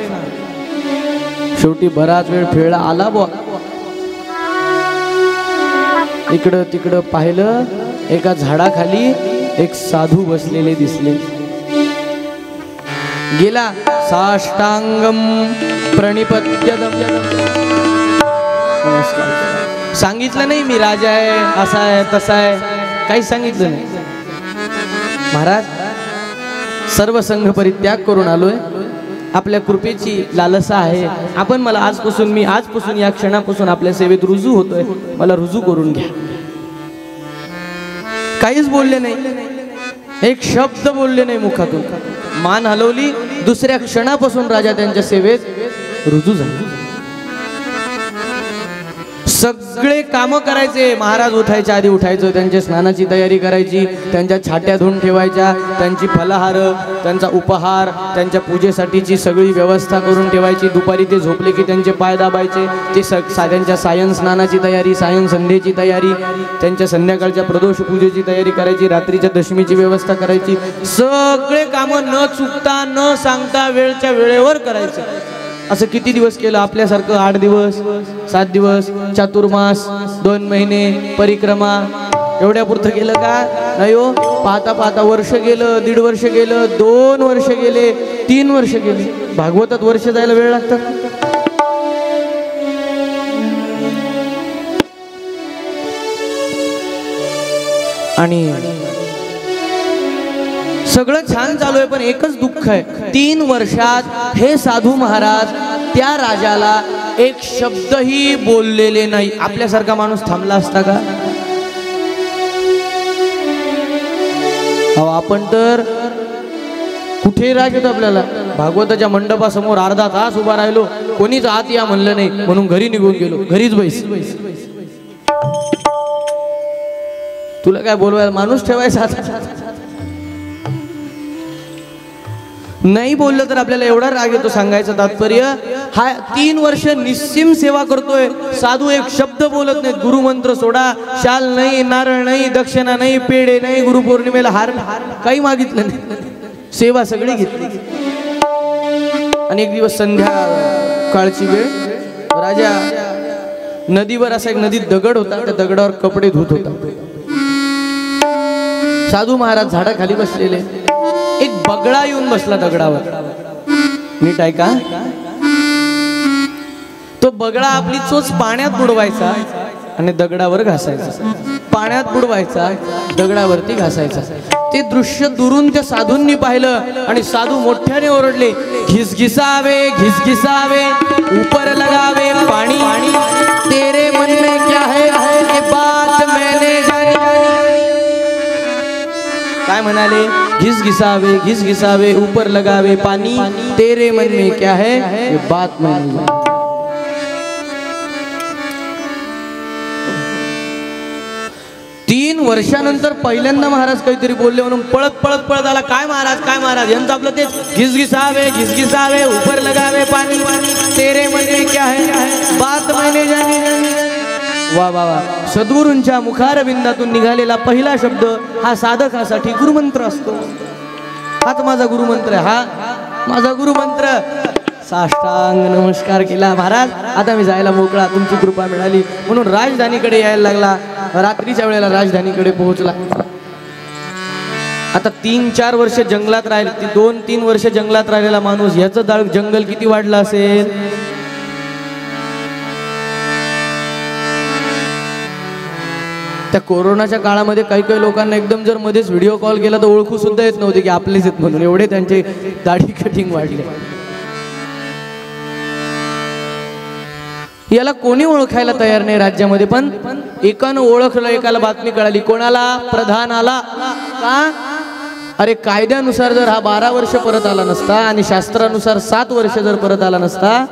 A: शेवटी बराच वेळ खेळला आला बुवा. इकडं तिकडं पाहिलं, एका झाडाखाली एक साधू बसलेले दिसले. गेला, साष्टांगम प्रणिपत्यदम. नमस्कार. सांगितलं नाही मी राजा आहे, असा आहे तसा आहे, काही सांगितलं नाही. महाराज, सर्व संघ परित्याग करून आलोय. आपल्या कृपेची लालसा आहे. आपण मला आजपासून या क्षणापासून आपल्या सेवेत रुजू होतोय, मला रुजू करून घ्या. काहीच बोलले नाही, एक शब्द बोलले नाही मुखातून. मान हलवली. दुसऱ्या क्षणापासून राजा त्यांच्या सेवेत रुजू झाला. सगळे काम करायचे. महाराज उठायच्या आधी उठायचं, त्यांच्या स्नानाची तयारी करायची, त्यांच्या छाट्या धुवून ठेवायच्या, त्यांची फलाहार, त्यांचा उपहार, त्यांच्या पूजेसाठीची सगळी व्यवस्था करून ठेवायची. दुपारी ते झोपले की त्यांचे पाय दाबायचे. ते त्यांच्या सायं स्नानाची तयारी, सायं संध्येची तयारी, त्यांच्या संध्याकाळच्या प्रदोष पूजेची तयारी करायची, रात्रीच्या दशमीची व्यवस्था करायची. सगळे कामं न चुकता न सांगता वेळच्या वेळेवर करायचं. असं किती दिवस केलं? आपल्यासारखं 8 दिवस 7 दिवस, चातुर्मास 2 महिने, परिक्रमा, एवढ्या पुरतं केलं का? नाही हो. पाहता पाहता वर्ष गेलं, 1.5 वर्ष गेलं, 2 वर्ष गेले, 3 वर्ष गेले. भागवतात वर्ष जायला वेळ लागतात. आणि सगळं छान चालू आहे, पण एकच दुःख आहे. 3 वर्षात हे साधू महाराज त्या राजाला एक शब्दही बोललेले नाही. आपल्यासारखा माणूस थांबला असता का? आपण तर कुठे राग येतो आपल्याला. भागवताच्या मंडपासमोर अर्धा तास उभा राहिलो, कोणीच आत या म्हणलं नाही, म्हणून घरी निघून गेलो. घरीच बैस. तुला काय बोलवायला माणूस ठेवायचा? नाही बोललं तर आपल्याला एवढा राग येतो. सांगायचं तात्पर्य, हा 3 वर्ष निस्सीम सेवा करतोय. साधू एक शब्द बोलत नाहीत. गुरुमंत्र सोडा, शाल नाही, नारळ नाही, दक्षिणा नाही, पेढे नाही, गुरुपौर्णिमेला हार काही मागितलं नाही. सेवा सगळी घेतली. आणि एक दिवस संध्याकाळची वेळ, राजा नदीवर, असा एक नदीत दगड होता, त्या दगडावर कपडे धुत होता. साधू महाराज झाडाखाली बसलेले. एक बगळा येऊन बसला दगडावर. नीट ऐका. तो बगळा आपली चोच पाण्यात बुडवायचा आणि दगडावर घासायचा. पाण्यात बुडवायचा, दगडावरती घासायचा. ते दृश्य दुरून त्या साधूंनी पाहिलं आणि साधू मोठ्याने ओरडले, घिसघिसावे घिसघिसावे, ऊपर लगावे पाणी, तेरे मन में क्या है ये बात मैंने जानी. काय म्हणाले? घिसघिसावे घिसघिसावे, ऊपर लगावे पानी, तेरे मन में क्या है ये बात मैंने जानी. 3 वर्षानंतर पहिल्यांदा महाराज काहीतरी बोलले म्हणून पळत पळत पळत आला. काय महाराज यांचं आपलं ते घिसघिसावे ऊपर लगावे पाणी तेरे मन में क्या है बात मैंने जानी. वा वा वा. सद्गुरूंच्या मुखारविंदातून निघालेला पहिला शब्द हा साधकासाठी गुरुमंत्र असतो. हाच माझा गुरुमंत्र आहे, हा माझा गुरुमंत्र. साष्टांग नमस्कार केला. महाराज आता मी जायला मोकळा, तुमची कृपा मिळाली म्हणून राजधानीकडे यायला लागला. रात्रीच्या वेळेला राजधानीकडे पोहोचला. आता 3-4 वर्ष जंगलात राहिले, 2-3 वर्ष जंगलात राहिलेला माणूस, याचं जंगल किती वाढलं असेल. त्या कोरोनाच्या काळामध्ये काही काही लोकांना एकदम जर मध्येच व्हिडिओ कॉल केला तर ओळखू सुद्धा येत नव्हते की आपलेच आहेत म्हणून, एवढे त्यांचे दाढी कटिंग वाढले. याला कोणी ओळखायला तयार नाही राज्यामध्ये. पण एकानं ओळखलं, एकाला बातमी कळाली. कोणाला? प्रधानाला. का? अरे कायद्यानुसार जर हा 12 वर्ष परत आला नसता आणि शास्त्रानुसार 7 वर्ष जर परत आला नसता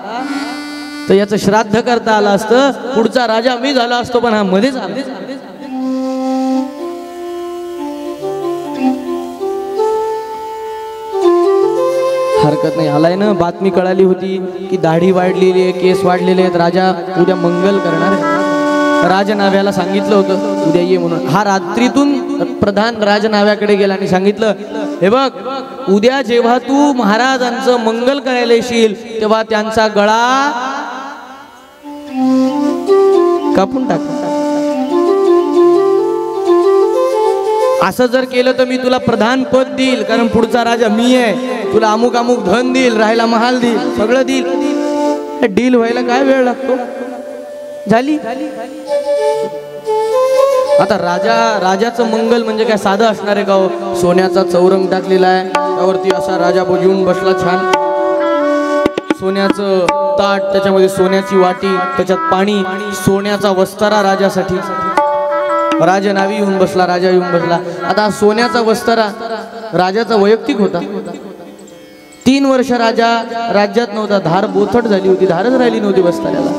A: तर याचं श्राद्ध करता आलं असतं. पुढचा राजा मी झाला असतो, पण हा मध्येच आला. हरकत नाही. आलाय ना, बातमी कळाली होती की दाढी वाढलेली आहे, केस वाढलेले आहेत, राजा उद्या मंगल करणार आहे. राजनाव्याला सांगितलं होतं उद्या ये म्हणून. हा रात्रीतून प्रधान राजनाव्याकडे गेला आणि सांगितलं, हे बघ उद्या जेव्हा तू महाराजांचं मंगल करायला येशील तेव्हा त्यांचा गळा कापून टाक. असं जर केलं तर मी तुला प्रधान पद देईल, कारण पुढचा राजा मी आहे. तुला अमुक अमुक धन देईल, राहायला महाल देईल, सगळं देईल. डील व्हायला काय वेळ लागतो. झाली. आता राजाचं मंगल म्हणजे काय साधं असणार आहे का हो? सोन्याचा चौरंग टाकलेला आहे, त्यावरती असा राजा येऊन बसला, छान सोन्याचं ताट, त्याच्यामध्ये सोन्याची वाटी, त्याच्यात पाणी, सोन्याचा वस्तारा राजासाठी. राजनावी येऊन बसला, राजा येऊन बसला. आता सोन्याचा वस्तारा राजाचा वैयक्तिक होता. 3 वर्ष राजा राज्यात नव्हता. धार बोथट झाली होती, धारच राहिली नव्हती वस्ताऱ्याला.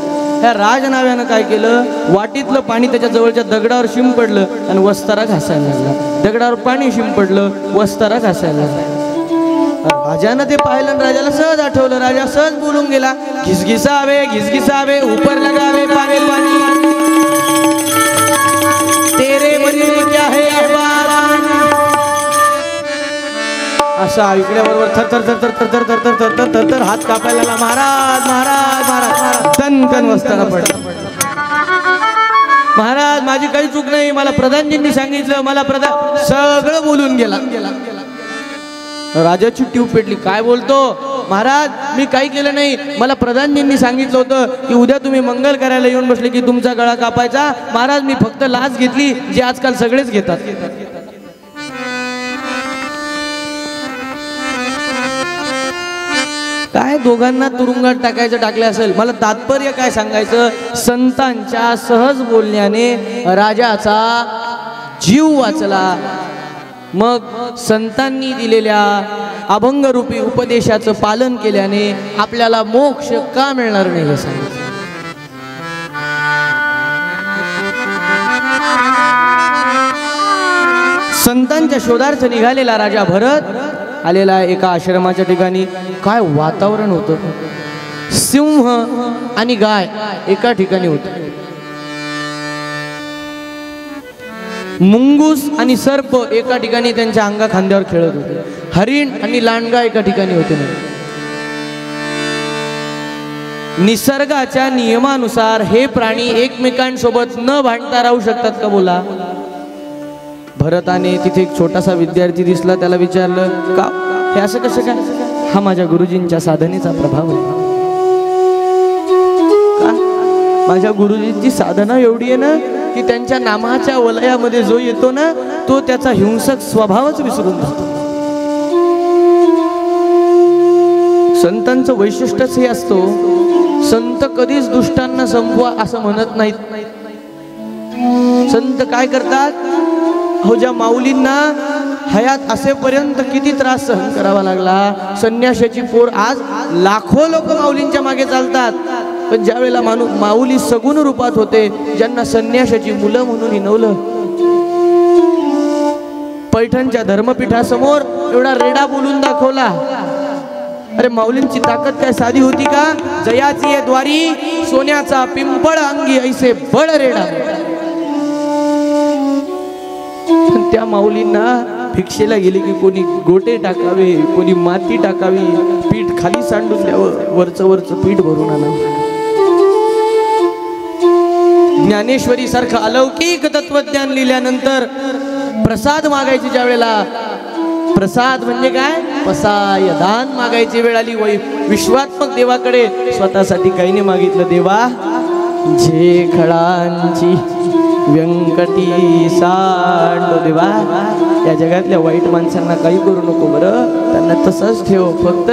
A: ह्या राजनाव्यानं काय केलं, वाटीतलं पाणी त्याच्या जवळच्या दगडावर शिंपडलं आणि वस्तारा घासायला लागला. दगडावर पाणी शिंपडलं, वस्तारा घासायला लागला. राजानं ते पाहिलं, राजाला सहज आठवलं. राजा सहज बोलून गेला, घिसघिसावे ऊपर लगावे पाणी पाणी तेरे मन में क्या है असा ऐकल्याबरोबर थर थर थर थर थर थर थर थर थर थर थर हात कापायला लागला. महाराज महाराज महाराज दणकन वस्तारा पडला. महाराज माझी काही चूक नाही, मला प्रधानजींनी सांगितलं, मला प्रधान सगळं बोलून गेला. राजाची ट्यूब पेटली. काय बोलतो? महाराज मी काही केलं नाही, मला प्रधानजींनी सांगितलं होतं की उद्या तुम्ही मंगल करायला येऊन बसले की तुमचा गळा कापायचा. महाराज मी फक्त लाच घेतली, जे आजकाल सगळेच घेतात. काय दोघांना तुरुंगात टाकले असेल. मला तात्पर्य काय सांगायचं, संतांच्या सहज बोलण्याने राजाचा जीव वाचला. मग संतांनी दिलेल्या अभंगरूपी उपदेशाचं पालन केल्याने आपल्याला मोक्ष का मिळणार नाही हे सांगितलं. संतांच्या शोधार्थ निघालेला राजा भरत आलेला एका आश्रमाच्या ठिकाणी. काय वातावरण होतं. सिंह आणि गाय एका ठिकाणी होते. मुंगूस आणि सर्प एका ठिकाणी त्यांच्या अंगा खांद्यावर खेळत होते. हरिण आणि लांडगा एका ठिकाणी होते. निसर्गाच्या नियमानुसार हे प्राणी एकमेकांसोबत न भांडता राहू शकतात का? बोला. भरताने तिथे एक छोटासा विद्यार्थी दिसला, त्याला विचारलं, का हे असं कसं काय? हा माझ्या गुरुजींच्या साधनेचा प्रभाव आहे. का? माझ्या गुरुजींची साधना एवढी आहे ना की त्यांच्या नामाच्या वलयामध्ये जो येतो ना तो त्याचा हिंसक स्वभावच विसरून जातो. संतांचं वैशिष्ट्यच हे असतो, संत कधीच दुष्टांना संपवा असं म्हणत नाहीत. संत काय करतात, हो ज्या माऊलींना हयात असेपर्यंत किती त्रास सहन करावा लागला. संन्याशाची पोर आज लाखो लोक माऊलींच्या मागे चालतात, पण ज्या वेळेला माऊली सगुण रूपात होते, ज्यांना संन्याशाची मुलं म्हणून हिनवलं, पैठणच्या धर्मपीठासमोर एवढा रेडा बोलून दाखवला. अरे माऊलींची ताकद काय साधी होती का? जयाची ये द्वारी सोन्याचा पिंपळ अंगी ऐसे बळ रेडा. त्या माऊलींना भिक्षेला गेले की कोणी गोटे टाकावे, कोणी माती टाकावी, पीठ खाली सांडून द्यावं, वरचं पीठ भरून आणावं. ज्ञानेश्वरी सारखं अलौकिक तत्वज्ञान लिहिल्यानंतर प्रसाद मागायची ज्या वेळेला, प्रसाद म्हणजे काय? पसाय दान मागायची वेळ आली. विश्वात्मक देवाकडे स्वतःसाठी काही नाही मागितलं. देवा जे खळांची व्यंकटी सांडो, देवा या जगातल्या वाईट माणसांना काही करू नको बरं, त्यांना तसंच ठेव, फक्त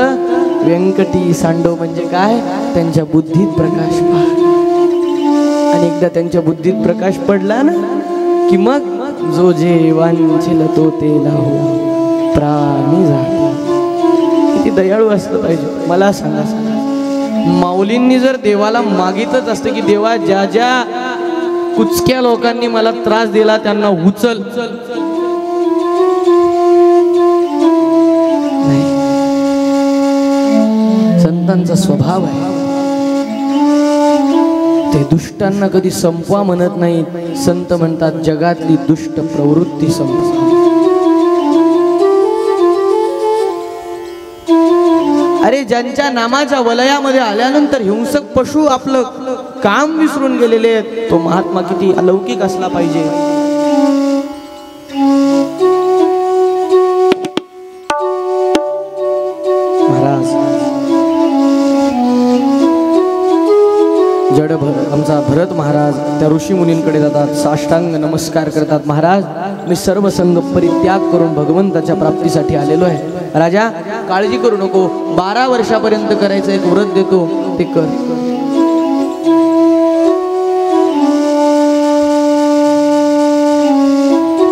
A: व्यंकटी सांडो म्हणजे काय? त्यांच्या बुद्धीत प्रकाश पाड. आणि एकदा त्यांच्या बुद्धीत प्रकाश पडला ना की मग जो जे वांछेल तो ते लाहो प्राणी जाते. किती दयाळू असलं पाहिजे. मला सांगा, माऊलींनी जर देवाला मागितच असतं की देवा ज्या ज्या कुचक्या लोकांनी मला त्रास दिला त्यांना उचल, नाही, संतांचा स्वभाव आहे ते दुष्टांना कधी संपवा म्हणत नाहीत. संत म्हणतात जगातली दुष्ट प्रवृत्ती संपवा. अरे ज्यांच्या नामाच्या वलयामध्ये आल्यानंतर हिंसक पशु आपलं काम विसरून गेलेले आहेत, तो महात्मा किती अलौकिक असला पाहिजे. महाराज आमचा भरत महाराज त्या ऋषी मुनींकडे जातात, साष्टांग नमस्कार करतात. महाराज मी सर्व संग परित्याग करून भगवंताच्या प्राप्तीसाठी आलेलो आहे. राजा काळजी करू नको, 12 वर्षापर्यंत करायचं एक व्रत देतो, ते कर.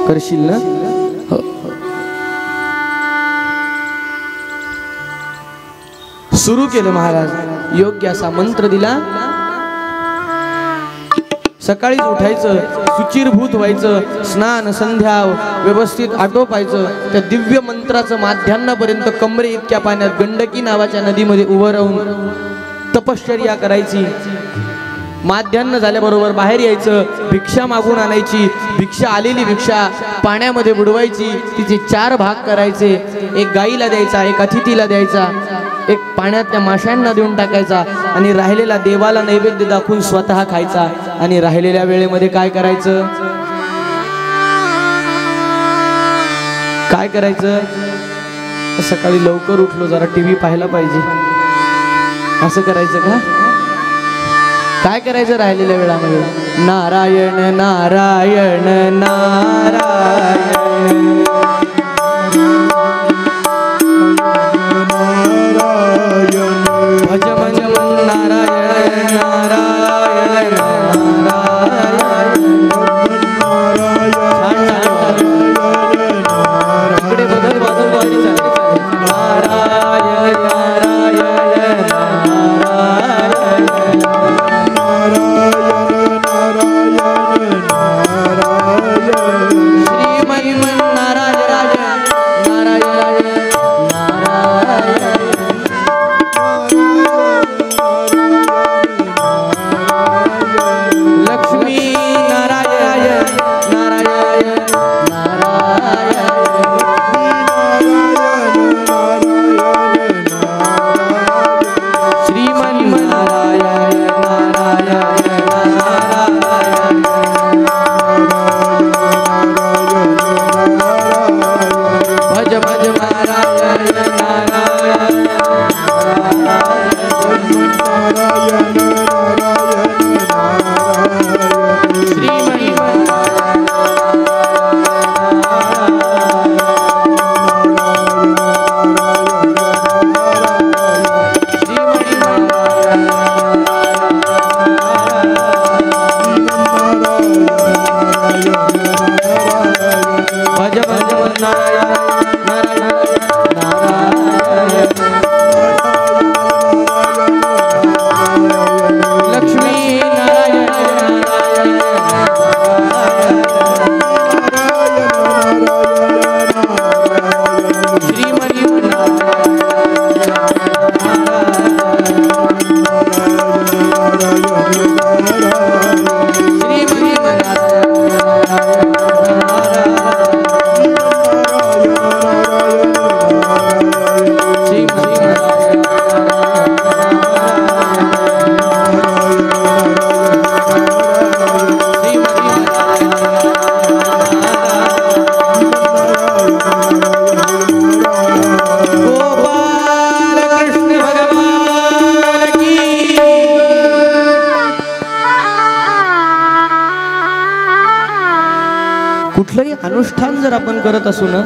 A: करशील ना? हो. सुरू केलं महाराज. योग्य असा मंत्र दिला. सकाळीच उठायचं, शुचिरभूत व्हायचं, स्नान संध्या व्यवस्थित आटोपायचं. त्या दिव्य मंत्राचं माध्यान्नापर्यंत कमरे इतक्या पाण्यात गंडकी नावाच्या नदीमध्ये उभं राहून तपश्चर्या करायची. माध्यान्न झाल्याबरोबर बाहेर यायचं, भिक्षा मागून आणायची. भिक्षा आलेली भिक्षा पाण्यामध्ये बुडवायची, तिचे 4 भाग करायचे. एक गाईला द्यायचा, एक अतिथीला द्यायचा, एक पाण्यातल्या माशांना देऊन टाकायचा आणि राहिलेला देवाला नैवेद्य दाखवून स्वतः खायचा. आणि राहिलेल्या वेळेमध्ये काय करायचं? काय करायचं? सकाळी लवकर उठलो, जरा टीव्ही पाहायला पाहिजे, असं करायचं का? काय करायचं राहिलेल्या वेळामध्ये? नारायण नारायण नारायण भज भज नारायण नारायण नारायण. इकडे बदल बदल नारायण नारायण नारायण श्रीमन नारायण जर आपण करत असू ना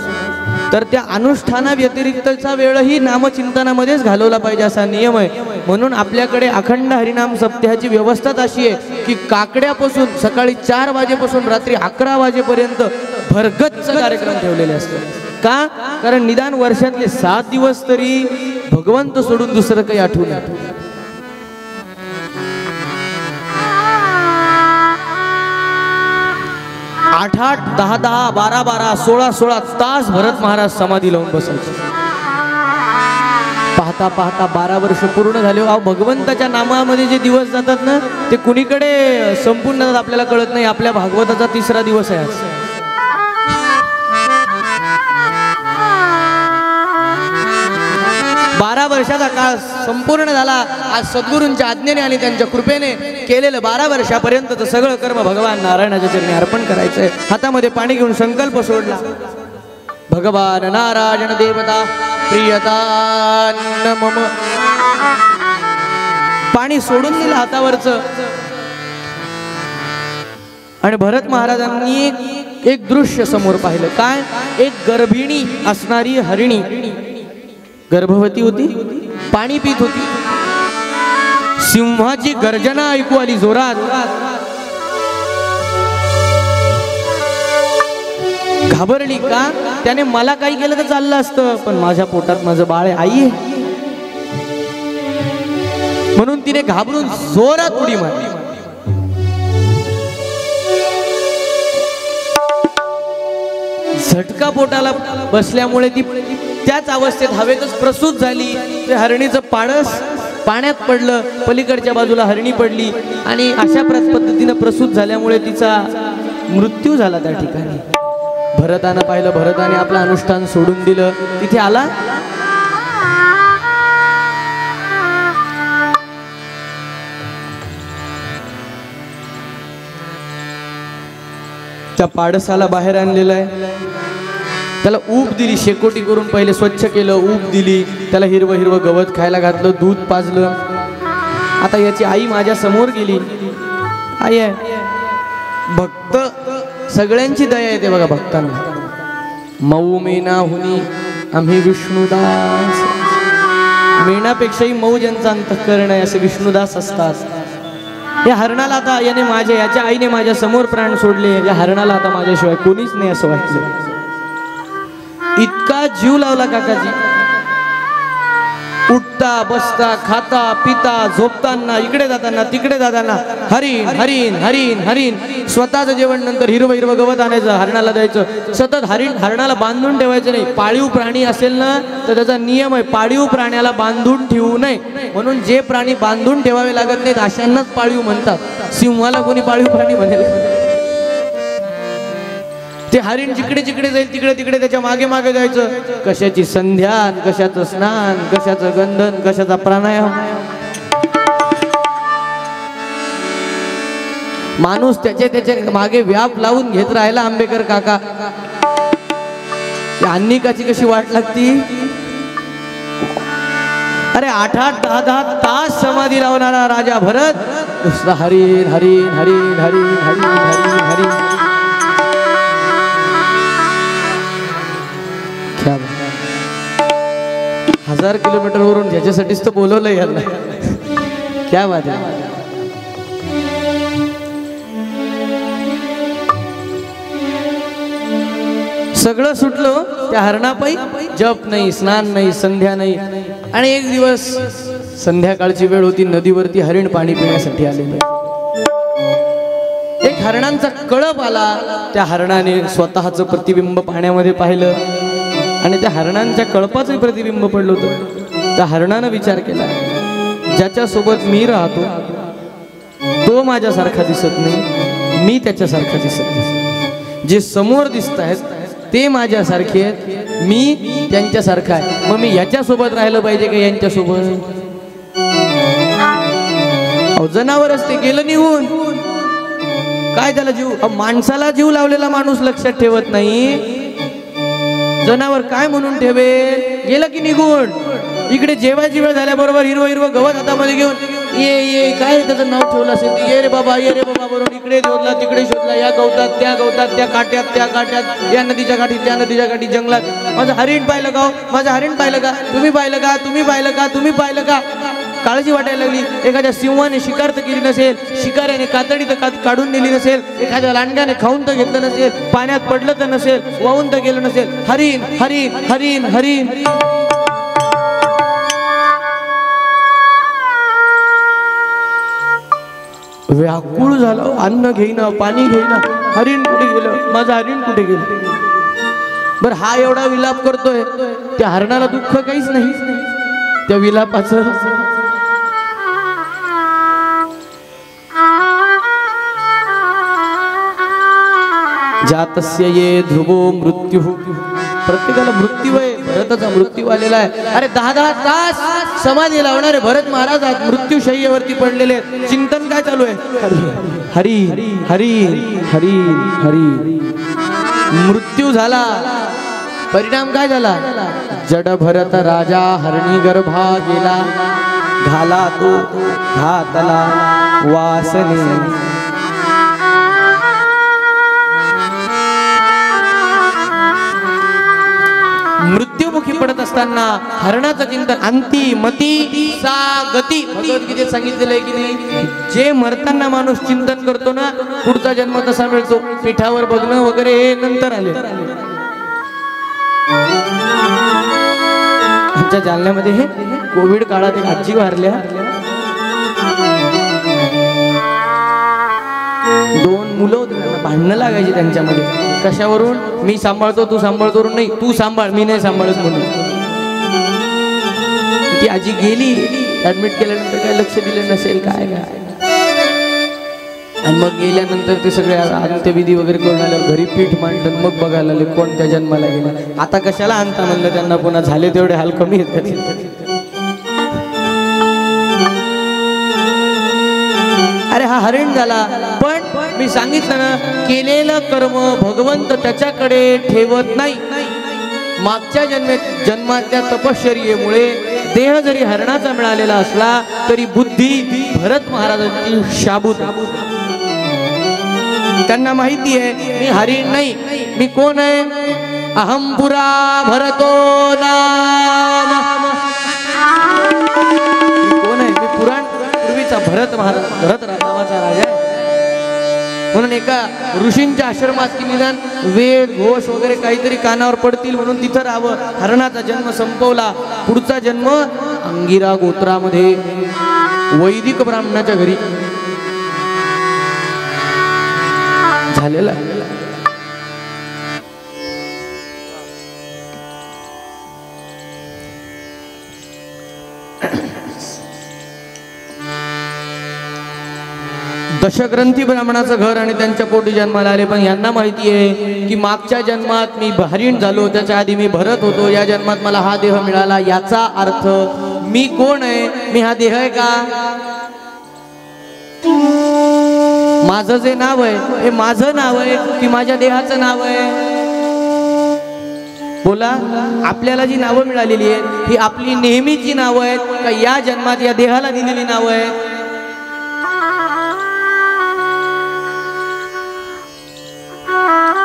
A: तर त्या अनुष्ठाना व्यतिरिक्तचा वेळही नामचिंतनामध्येच घालवला पाहिजे असा नियम आहे. म्हणून आपल्याकडे अखंड हरिनाम सप्ताहाची व्यवस्थाच अशी आहे की काकड्यापासून सकाळी 4 वाजेपासून रात्री 11 वाजेपर्यंत भरगच्च कार्यक्रम ठेवलेले असतात. का? कारण निदान वर्षातले 7 दिवस तरी भगवंत सोडून दुसरं काही आठवू नये. 8-8, 10-10, 12-12, 16-16 तास भरत महाराज समाधी लावून बसायचे. पाहता पाहता 12 वर्ष पूर्ण झाले. भगवंताच्या नामामध्ये जे दिवस जातात ना ते कुणीकडे संपूर्ण जातात आपल्याला कळत नाही. आपल्या भागवताचा 3रा दिवस आहे आज. बारा वर्षाचा काळ संपूर्ण झाला. आज सद्गुरूंच्या आज्ञेने आणि त्यांच्या कृपेने केलेलं 12 वर्षापर्यंतचं सगळं कर्म भगवान नारायणाच्या चरणी अर्पण करायचंय. हातामध्ये पाणी घेऊन संकल्प सोडला. भगवान नारायण देवता प्रियता मम. पाणी सोडून दिलं हातावरचं. आणि भरत महाराजांनी एक दृश्य समोर पाहिलं. काय? एक गर्भिणी असणारी हरिणी गर्भवती होती, पाणी पित होती. सिंहाची गर्जना ऐकू आली जोरात. घाबरली. का? त्याने मला काही केलं तर चाललं असतं पण माझ्या पोटात माझं बाळ आहे, आई आहे. म्हणून तिने घाबरून जोरात उडी मारली. झटका पोटाला बसल्यामुळे ती त्याच अवस्थेत हवेतच प्रसूत झाली. ते हरणीचं पाडस पाण्यात पडलं. पलीकडच्या बाजूला हरणी पडली आणि अशा पद्धतीनं प्रसूत झाल्यामुळे तिचा मृत्यू झाला त्या ठिकाणी. भरतानं पाहिलं. भरताने आपलं अनुष्ठान सोडून दिलं. तिथे आला. त्या पाडसाला बाहेर आणलेलं आहे. त्याला ऊब दिली. शेकोटी करून पहिले स्वच्छ केलं. ऊब दिली. त्याला हिरवं हिरवं गवत खायला घातलं. दूध पाजलं. आता याची आई माझ्या समोर गेली. आई आहे. भक्त सगळ्यांची दया येते बघा भक्तांना. मऊ मेना हुनी आम्ही विष्णुदास. मेणापेक्षाही मऊ ज्यांचा अंतःकरण आहे असे विष्णुदास असतात. या हरणाला आता याने याच्या आईने माझ्या समोर प्राण सोडले. या हरणाला आता माझ्याशिवाय कोणीच नाही असं वाटलं. इतका जीव लावला काकाजी. उठता बसता खाता पिता झोपताना इकडे जाताना तिकडे जाताना हरिण हरिण हरिण हरिण. स्वतःचं जेवण नंतर हिरवं हिरवं गवत आणायचं हरणाला द्यायचं. सतत हरणाला बांधून ठेवायचं नाही. पाळीव प्राणी असेल ना तर त्याचा नियम आहे पाळीव प्राण्याला बांधून ठेवू नये. म्हणून जे प्राणी बांधून ठेवावे लागत नाहीत अशांनाच पाळीव म्हणतात. सिंहाला कोणी पाळीव प्राणी म्हणेल? ते हरिण जिकडे जिकडे जाईल तिकडे तिकडे त्याच्या मागे मागे जायचं. कशाची संध्यान, कशाचं स्नान, कशाचं गंधन, कशाचा प्राणायाम. माणूस त्याच्या मागे व्याप लावून घेत राहिला. आंबेकर काका अन्निकाची कशी वाट लागती. अरे 8-8, 10-10 तास समाधी लावणारा राजा भरत नुसता हरिण हरिण हरिण हरिण हरिण हरिण हरिण. 1000 किलोमीटर वरून ह्याच्यासाठीच तर बोलवलंय याला. क्या बात आहे. सगळं सुटलं त्या हरणापायी. जप नाही, स्नान नाही, संध्या नाही. आणि एक दिवस संध्याकाळची वेळ होती. नदीवरती हरिण पाणी पिण्यासाठी आलेलं. एक हरणांचा कळप आला. त्या हरणाने स्वतःचं प्रतिबिंब पाण्यामध्ये पाहिलं आणि त्या हरणांच्या कळपाचं प्रतिबिंब पडलं होतं. त्या हरणानं विचार केला ज्याच्यासोबत मी राहतो तो माझ्यासारखा दिसत नाही, मी त्याच्यासारखा दिसत नाही. जे समोर दिसत आहेत ते माझ्यासारखे आहेत, मी त्यांच्यासारखा आहे. मग मी याच्यासोबत राहिलं पाहिजे का यांच्यासोबत? जनावरच ते गेलं निघून. काय त्याला जीव, माणसाला जीव लावलेला माणूस लक्षात ठेवत नाही. जनावर काय म्हणून ठेवेल? गेलं की निघून. इकडे जेवायची वेळ झाल्याबरोबर हिरवं हिरवं गवत हातामध्ये घेऊन ये काय त्याचं नाव ठेवलं असेल, ये रे बाबा बरोबर इकडे शोधला तिकडे शोधला, या गवतात त्या काट्यात या नदीच्या काठी त्या नदीच्या काठी जंगलात माझं हरिण पाहिलं का, माझं हरिण पाहिलं का, तुम्ही पाहिलं का. काळजी वाटायला लागली. एखाद्या सिंहाने शिकार तर केली नसेल, शिकाऱ्याने कातडी तर काढून नेली नसेल, एखाद्या लांडग्याने खाऊन तर घेतलं नसेल, पाण्यात पडलं तर नसेल, वाहून तर गेलं नसेल. हरिण हरिण हरिण हरिण. व्याकुळ झालं, अन्न घेईना पाणी घेईना. हरिण कुठे गेलं, माझं हरिण कुठे गेलं. बर हा एवढा विलाप करतोय, त्या हरणाला दुःख काहीच नाही त्या विलापाचं. जातस्य ये ध्रुवो मृत्यू. प्रत्येकाला मृत्यू आहे, भरताचा मृत्यू आलेला आहे. अरे 10 तास समाधी लावणारे भरत महाराज मृत्यू शय्येवरती पडलेले आहेत. चिंतन काय चालू आहे, हरी हरी हरी हरी. मृत्यू झाला, परिणाम काय झाला, जड भरत राजा हरणी गर्भा गेला, घाला तो घातला वासने. मृत्युमुखी पडत असताना हरणाचं चिंतन, अंती मती सा गती. भगवद्गीतेत सांगितलेलं आहे की नाही, जे मरताना माणूस चिंतन करतो ना, पुढचा जन्म तसा मिळतो. पिठावर बघणं वगैरे हे नंतर आले. आमच्या जालन्यामध्ये हे कोविड काळात एक आजी वारल्या, 2 मुलं होती, भांडणं लागायची त्यांच्यामध्ये. कशावरून, मी सांभाळतो तू सांभाळतो नाही, तू सांभाळ मी नाही सांभाळत म्हणून. ती आजी गेली, ऍडमिट केल्यानंतर काय लक्ष दिलं नसेल काय. आणि मग गेल्यानंतर ते सगळे अंत्यविधी वगैरे करून आल्यावर घरी पीठ मांडलं, मग बघायला आले कोणत्या जन्माला गेला. आता कशाला आणता म्हणलं त्यांना, पुन्हा झाले तेवढे हाल कमी आहेत. अरे हा हरिण झाला, पण मी सांगितलं ना, केलेलं कर्म भगवंत त्याच्याकडे ठेवत नाही. मागच्या जन्मातल्या तपश्चर्येमुळे देह जरी हरणाचा मिळालेला असला तरी बुद्धी भरत महाराजांची शाबूत. त्यांना माहिती आहे मी हरिण नाही, मी कोण आहे, अहम पुरा भरतो नाम. कोण आहे, मी पुराण पूर्वीचा भरत नावाचा राजा आहे. म्हणून एका ऋषींच्या आश्रमात की निदान वेद घोष वगैरे काहीतरी कानावर पडतील म्हणून तिथं राहावं. हरणाचा जन्म संपवला. पुढचा जन्म अंगिरा गोत्रामध्ये वैदिक ब्राह्मणाच्या घरी झालेला. दशग्रंथी ब्राह्मणाचं घर आणि त्यांच्या पोटी जन्माला आले. पण यांना माहिती आहे की मागच्या जन्मात मी हरिण झालो, त्याच्या आधी मी भरत होतो, या जन्मात मला हा देह मिळाला. याचा अर्थ मी कोण आहे, मी हा देह आहे का, माझं जे नाव आहे हे माझं नाव आहे की माझ्या देहाचं नाव आहे. बोला, आपल्याला जी नावं मिळालेली आहेत ही आपली नेहमीची नावं आहेत का या जन्मात या देहाला दिलेली नावं आहेत.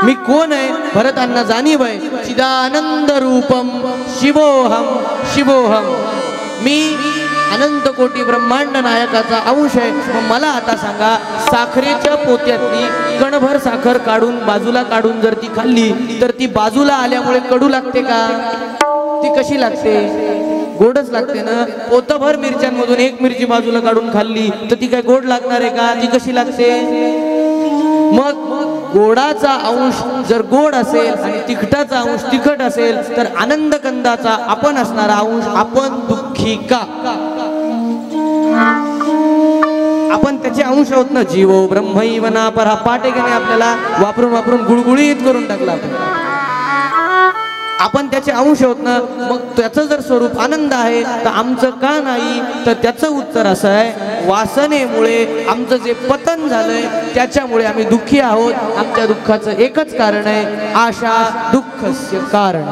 A: मी कोण आहे, भरतांना जाणीव आहे. चिदानंद रूपम शिवोहम शिवोहम. मी अनंत कोटी ब्रह्मांड नायकाचा अंश आहे. मग मला आता सांगा, साखरेच्या पोत्यातली कणभर साखर काढून बाजूला काढून जर ती खाल्ली तर ती बाजूला आल्यामुळे कडू लागते का, ती कशी लागते, गोडच लागते ना. पोतभर मिरच्यांमधून एक मिरची बाजूला काढून खाल्ली तर ती काय गोड लागणार आहे का, ती कशी लागते. मग गोडाचा अंश जर गोड असेल आणि तिखटाचा अंश तिखट असेल तर आनंद कंदाचा आपण असणारा अंश आपण दुःखी का, आपण त्याचे अंश आहोत ना. जीवो ब्रह्मैव नापर हा पाठ आहे आपल्याला वापरून वापरून गुळगुळीत करून टाकला. आपण त्याचे अंश होत ना. मग त्याचं जर स्वरूप आनंद आहे तर आमचं का नाही, तर त्याचं उत्तर असं आहे, वासनेमुळे आमचं जे पतन झालंय त्याच्यामुळे आम्ही दुःखी आहोत. आमच्या दुःखाचं एकच कारण आहे, आशा दुःखस्य कारण.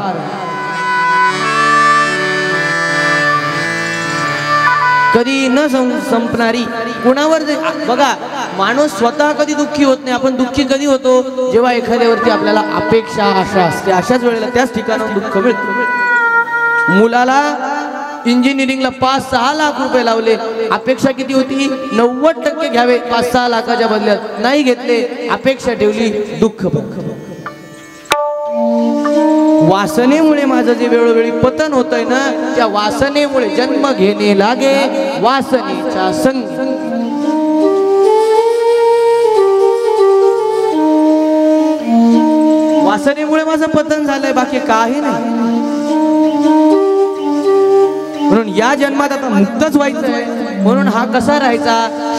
A: कधी न संपणारी कुणावर बघा, माणूस स्वतः कधी दुःखी होत नाही. आपण दुःखी कधी होतो? जेव्हा एखाद्यावरती आपल्याला अपेक्षा आशा असते. अशाच वेळेला त्याच ठिकाणावर दुःख मिळतं. मुलाला इंजिनिअरिंगला 5-6 लाख रुपये लावले, अपेक्षा किती होती? 90% घ्यावे 5-6 लाखाच्या बदल्यात. नाही घेतले, अपेक्षा ठेवली, दुःख. वासनेमुळे माझं जे वेळोवेळी पतन होतंय ना, त्या वासनेमुळे जन्म घेणे लागे वासनेच्या संग. वासनेमुळे माझं पतन झालंय, बाकी काही नाही. म्हणून या जन्मात आता मुक्तच व्हायचंय. म्हणून हा कसा राहायचा?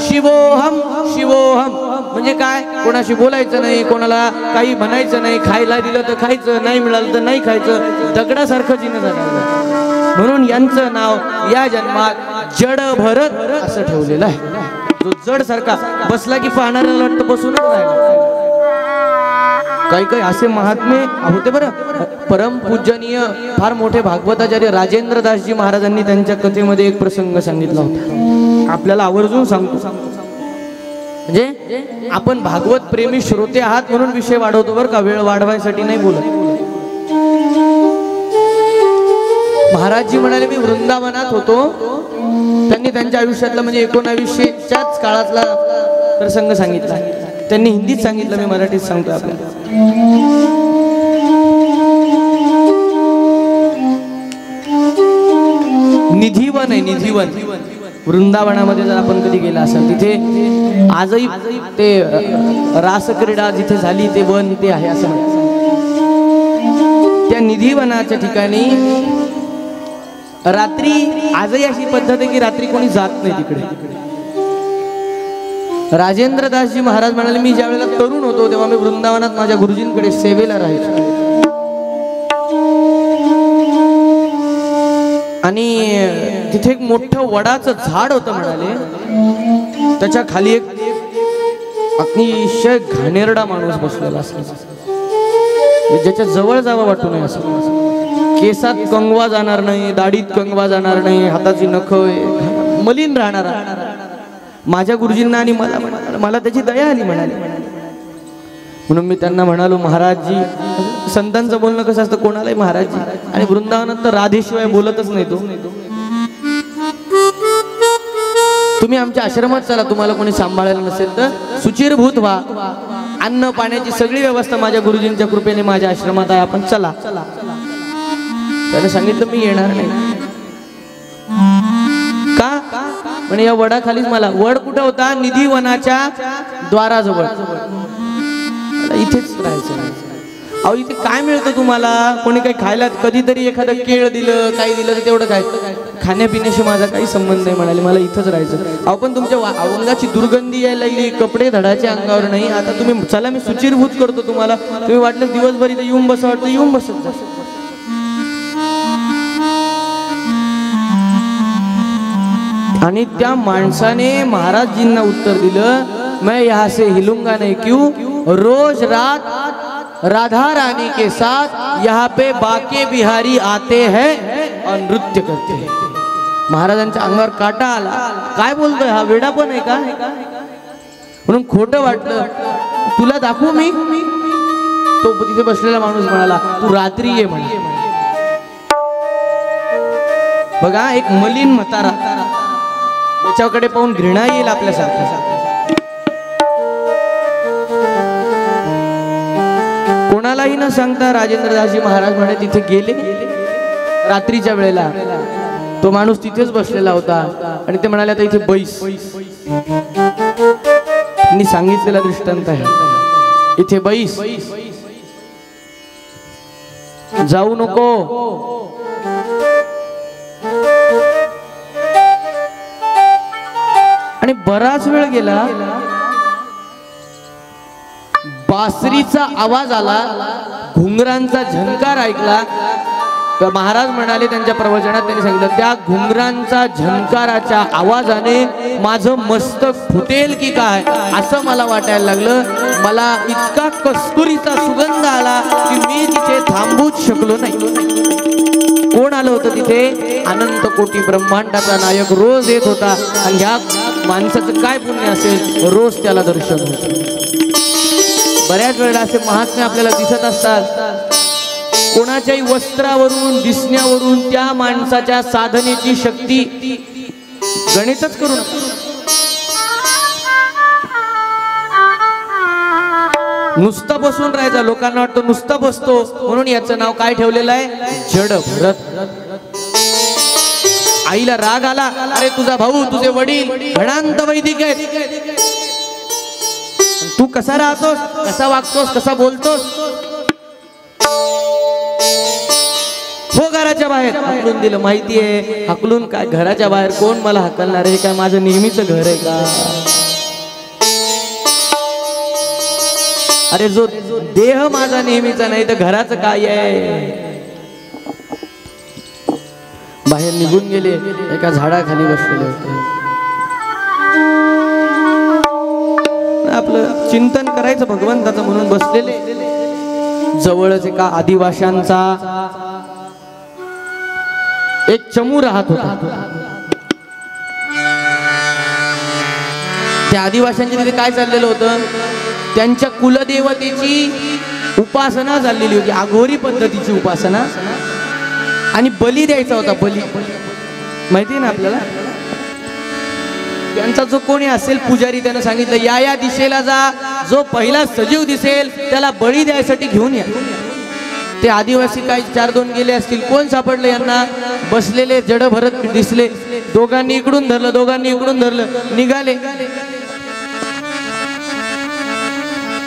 A: शिवोहम शिवोहम म्हणजे काय? कोणाशी बोलायचं नाही, कोणाला काही म्हणायचं नाही, खायला दिलं तर खायचं, नाही मिळालं तर नाही खायचं, दगडासारखं जिणं झालं. म्हणून यांचं नाव या जन्मात जड भरत असं ठेवलेलं आहे. जो जड सारखा बसला की पाहणाऱ्याला वाटतं बसूनच राहिला. काही काही असे महात्मे होते बरं. परमपूजनीय फार मोठे भागवताचार्य राजेंद्रदासजी महाराजांनी त्यांच्या कथेमध्ये एक प्रसंग सांगितला होता. आपल्याला आवर्जून सांगतो. म्हणजे आपण भागवत प्रेमी श्रोते आहात म्हणून विषय वाढवतो बरं का, वेळ वाढवायसाठी नाही बोलत. महाराजजी म्हणाले, मी वृंदावनात होतो. त्यांनी त्यांच्या आयुष्यातला म्हणजे 1900च्याच काळातला प्रसंग सांगितला. त्यांनी हिंदीत सांगितलं, मी मराठीत सांगतो आपल्याला. निधिवन आहे, निधिवन. वृंदावनामध्ये जर आपण कधी गेला असाल, तिथे आजही ते रासक्रीडा जिथे झाली ते वन ते आहे असं म्हणतात. त्या निधिवनाच्या ठिकाणी रात्री आजही अशी पद्धत आहे की रात्री कोणी जात नाही तिकडे. राजेंद्रदासजी महाराज म्हणाले, मी ज्या वेळेला तरुण होतो तेव्हा मी वृंदावनात माझ्या गुरुजींकडे सेवेला राहायचो. आणि तिथे एक मोठं वडाचं झाड होतं म्हणाले. त्याच्या खाली एक अतिशय घाणेरडा माणूस बसलेला असायचा, ज्याच्या जवळ जावं वाटू नये असं. केसात कंगवा जाणार नाही, दाढीत कंगवा जाणार नाही, हाताची नखं मलिन राहणारा. माझ्या गुरुजींना आणि मला त्याची दया आली म्हणाली. म्हणून मी त्यांना म्हणालो, महाराजजी, संतांचं बोलणं कसं असतं, कोणालाही महाराजजी. आणि वृंदावनात तर राधेशिवाय बोलतच नाही तो. तुम्ही आमच्या आश्रमात चला, तुम्हाला कोणी सांभाळायला नसेल तर सुचिरभूत व्हा. अन्न पाण्याची सगळी व्यवस्था माझ्या गुरुजींच्या कृपेने माझ्या आश्रमात आहे, आपण चला. त्याने सांगितलं, मी येणार नाही. का? म्हणजे या वडाखालीच मला. वड कुठं होता? निधिवनाच्या द्वाराजवळ. इथेच राहायचं. अहो, इथे काय मिळतं तुम्हाला? कोणी काही खायला कधीतरी एखादं केळ दिलं, काही दिलं तर तेवढं काय, खाण्यापिण्याशी माझा काही संबंध नाही म्हणाले, मला इथंच राहायचं. अहो, पण तुमच्या अंगाची दुर्गंधी यायला लागली, कपडे धडाचे अंगावर नाही. आता तुम्ही चला, मी सुचिरभूत करतो तुम्हाला. तुम्ही वाटलं दिवसभर इथे येऊन बसा, वाटतं येऊन बसत जा. आणि त्या माणसाने महाराजजींना उत्तर दिलं, मैं यहाँ से हिलूंगा नहीं. क्यों? रोज रात राधा रानी के साथ यहाँ पे बाके बिहारी आते हैं और नृत्य करते हैं. महाराजांच्या अंगावर काटा आला. काय बोलतोय हा, वेडा पण आहे का? म्हणून खोटं वाटलं. तुला दाखवू मी. तो तिथे बसलेला माणूस म्हणाला, तू रात्री ये म्हणे. बघा, एक मलिन म्हातारा, त्याच्याकडे पाहून घृणा येईल आपल्यासारखं. कोणालाही न सांगता राजेंद्रदासजी महाराज म्हणे तिथे गेले. रात्रीच्या वेळेला तो माणूस तिथेच बसलेला होता आणि ते म्हणाले, आता इथे बैस. मी सांगितलेला दृष्टांत आहे, इथे बैस, जाऊ नको. आणि बराच वेळ गेला. बासरीचा आवाज आला, घुंगरांचा झंकार ऐकला. तर महाराज म्हणाले त्यांच्या प्रवचनात, त्यांनी सांगितलं, त्या घुंगरांचा झंकाराच्या आवाजाने माझं मस्तक फुटेल की काय असं मला वाटायला लागलं. मला इतका कस्तुरीचा सुगंध आला की मी तिथे थांबूच शकलो नाही. कोण आलं होतं तिथे? अनंत कोटी ब्रह्मांडाचा नायक रोज येत होता आणि ह्या माणसाचं काय पुण्य असेल, रोज त्याला दर्शन होतं. बऱ्याच वेळेला असे महात्मे आपल्याला दिसत असतात, कोणाच्याही वस्त्रावरून दिसण्यावरून त्या माणसाच्या साधनेची शक्ती गणितच करू नका. नुसता बसून राहायचा, लोकांना वाटतं नुसता बसतो म्हणून याचं नाव काय ठेवलेलं आहे? जड भरत. आईला राग आला, अरे तुझा भाऊ तुझे वडील घणांत वैदिक आहेत, तू कसा राहतोस, कसा वागतोस, कसा बोलतोस? हो घराच्या बाहेर. हाकलून दिलं. माहिती आहे हाकलून काय, घराच्या बाहेर कोण मला हाकलणार आहे? काय माझं नेहमीचं घर आहे का? अरे जो देह माझा नेहमीचा नाही तर घराचं काय आहे? बाहेर निघून गेले, एका झाडाखाली बसलेले होते. आपलं चिंतन करायचं भगवंताचं म्हणून बसलेले. जवळच एका आदिवाशांचा एक चमू राहत होता. त्या आदिवाशांच्या तिथे काय चाललेलं होतं? त्यांच्या कुलदेवतेची उपासना चाललेली होती, अघोरी पद्धतीची उपासना, आणि बली द्यायचा होता. बली माहिती ना आपल्याला. त्यांचा जो कोणी असेल पुजारी, त्यानं सांगितलं या या दिशेला जा, जो पहिला सजीव दिसेल त्याला बळी द्यायसाठी घेऊन या. ते आदिवासी काय 4-2 गेले असतील, कोण सापडलं यांना? बसलेले जड भरत दिसले. दोघांनी इकडून धरलं, दोघांनी इकडून धरलं, निघाले.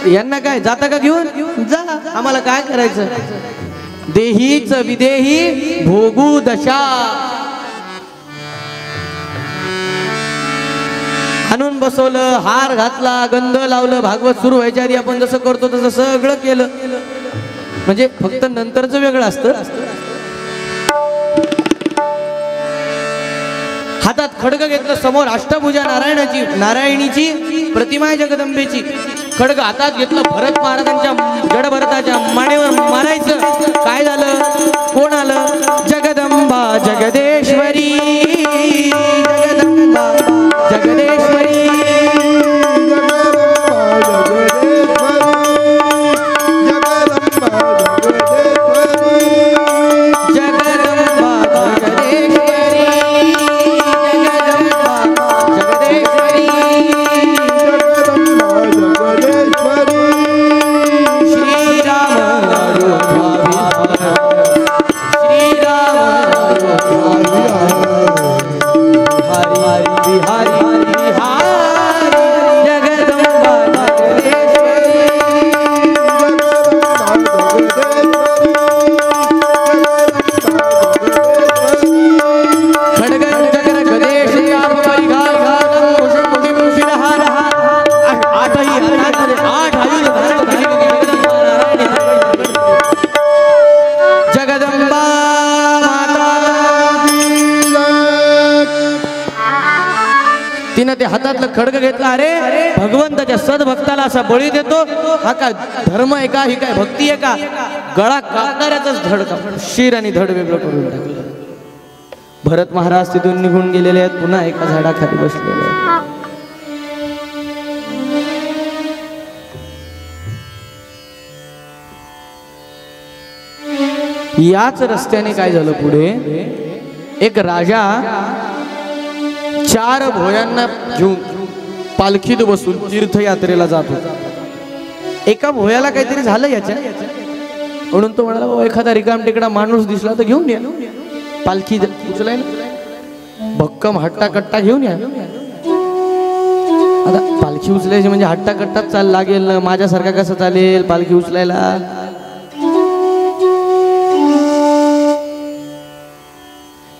A: यांना काय, जाता का घेऊन? जा, आम्हाला काय करायचं? देहीच विदेही भोगू दशा. आणून बसवलं, हार घातला, गंध लावलं. भागवत सुरू व्हायच्या आधी आपण जसं करतो तसं सगळं केलं. म्हणजे फक्त नंतरचं वेगळं असतं. हातात खड्ग घेतलं, समोर अष्टभुजा नारायणीची प्रतिमा आहे, जगदंबेची. खड्ग हातात घेतलं, भरत महाराजांच्या जड भरताच्या मानेवर मारायचं. काय झालं? कोण आलं? जगदंबा जगदेश्वरी, जगदंबा जगदेश्वरी, तिनं ते हातातलं खड्ग घेतला. अरे भगवंताच्या सद्भक्ताला असा बळी देतो, हा काय धर्म आहे का? ही काय भक्ती आहे का? गळा कापणाऱ्याचाच धड काप, शिर आणि धड वेगळं करून टाकलं. भरत महाराज तिथून निघून गेलेले आहेत, पुन्हा एका झाडाखाली बसलेले आहेत. याच रस्त्याने काय झालं पुढे? एक राजा 4 भोयांना घेऊन पालखीत बसून तीर्थयात्रेला जात होता. एका भोयाला काहीतरी झालं याच्या, म्हणून तो म्हणाला एखादा रिकाम टेकडा माणूस दिसला तर घेऊन या, पालखी उचलायला. भक्कम हट्टा कट्टा घेऊन या. आता पालखी उचलायची म्हणजे हट्टा कट्टाच चाल लागेल ना, माझ्यासारखा कसं चालेल पालखी उचलायला?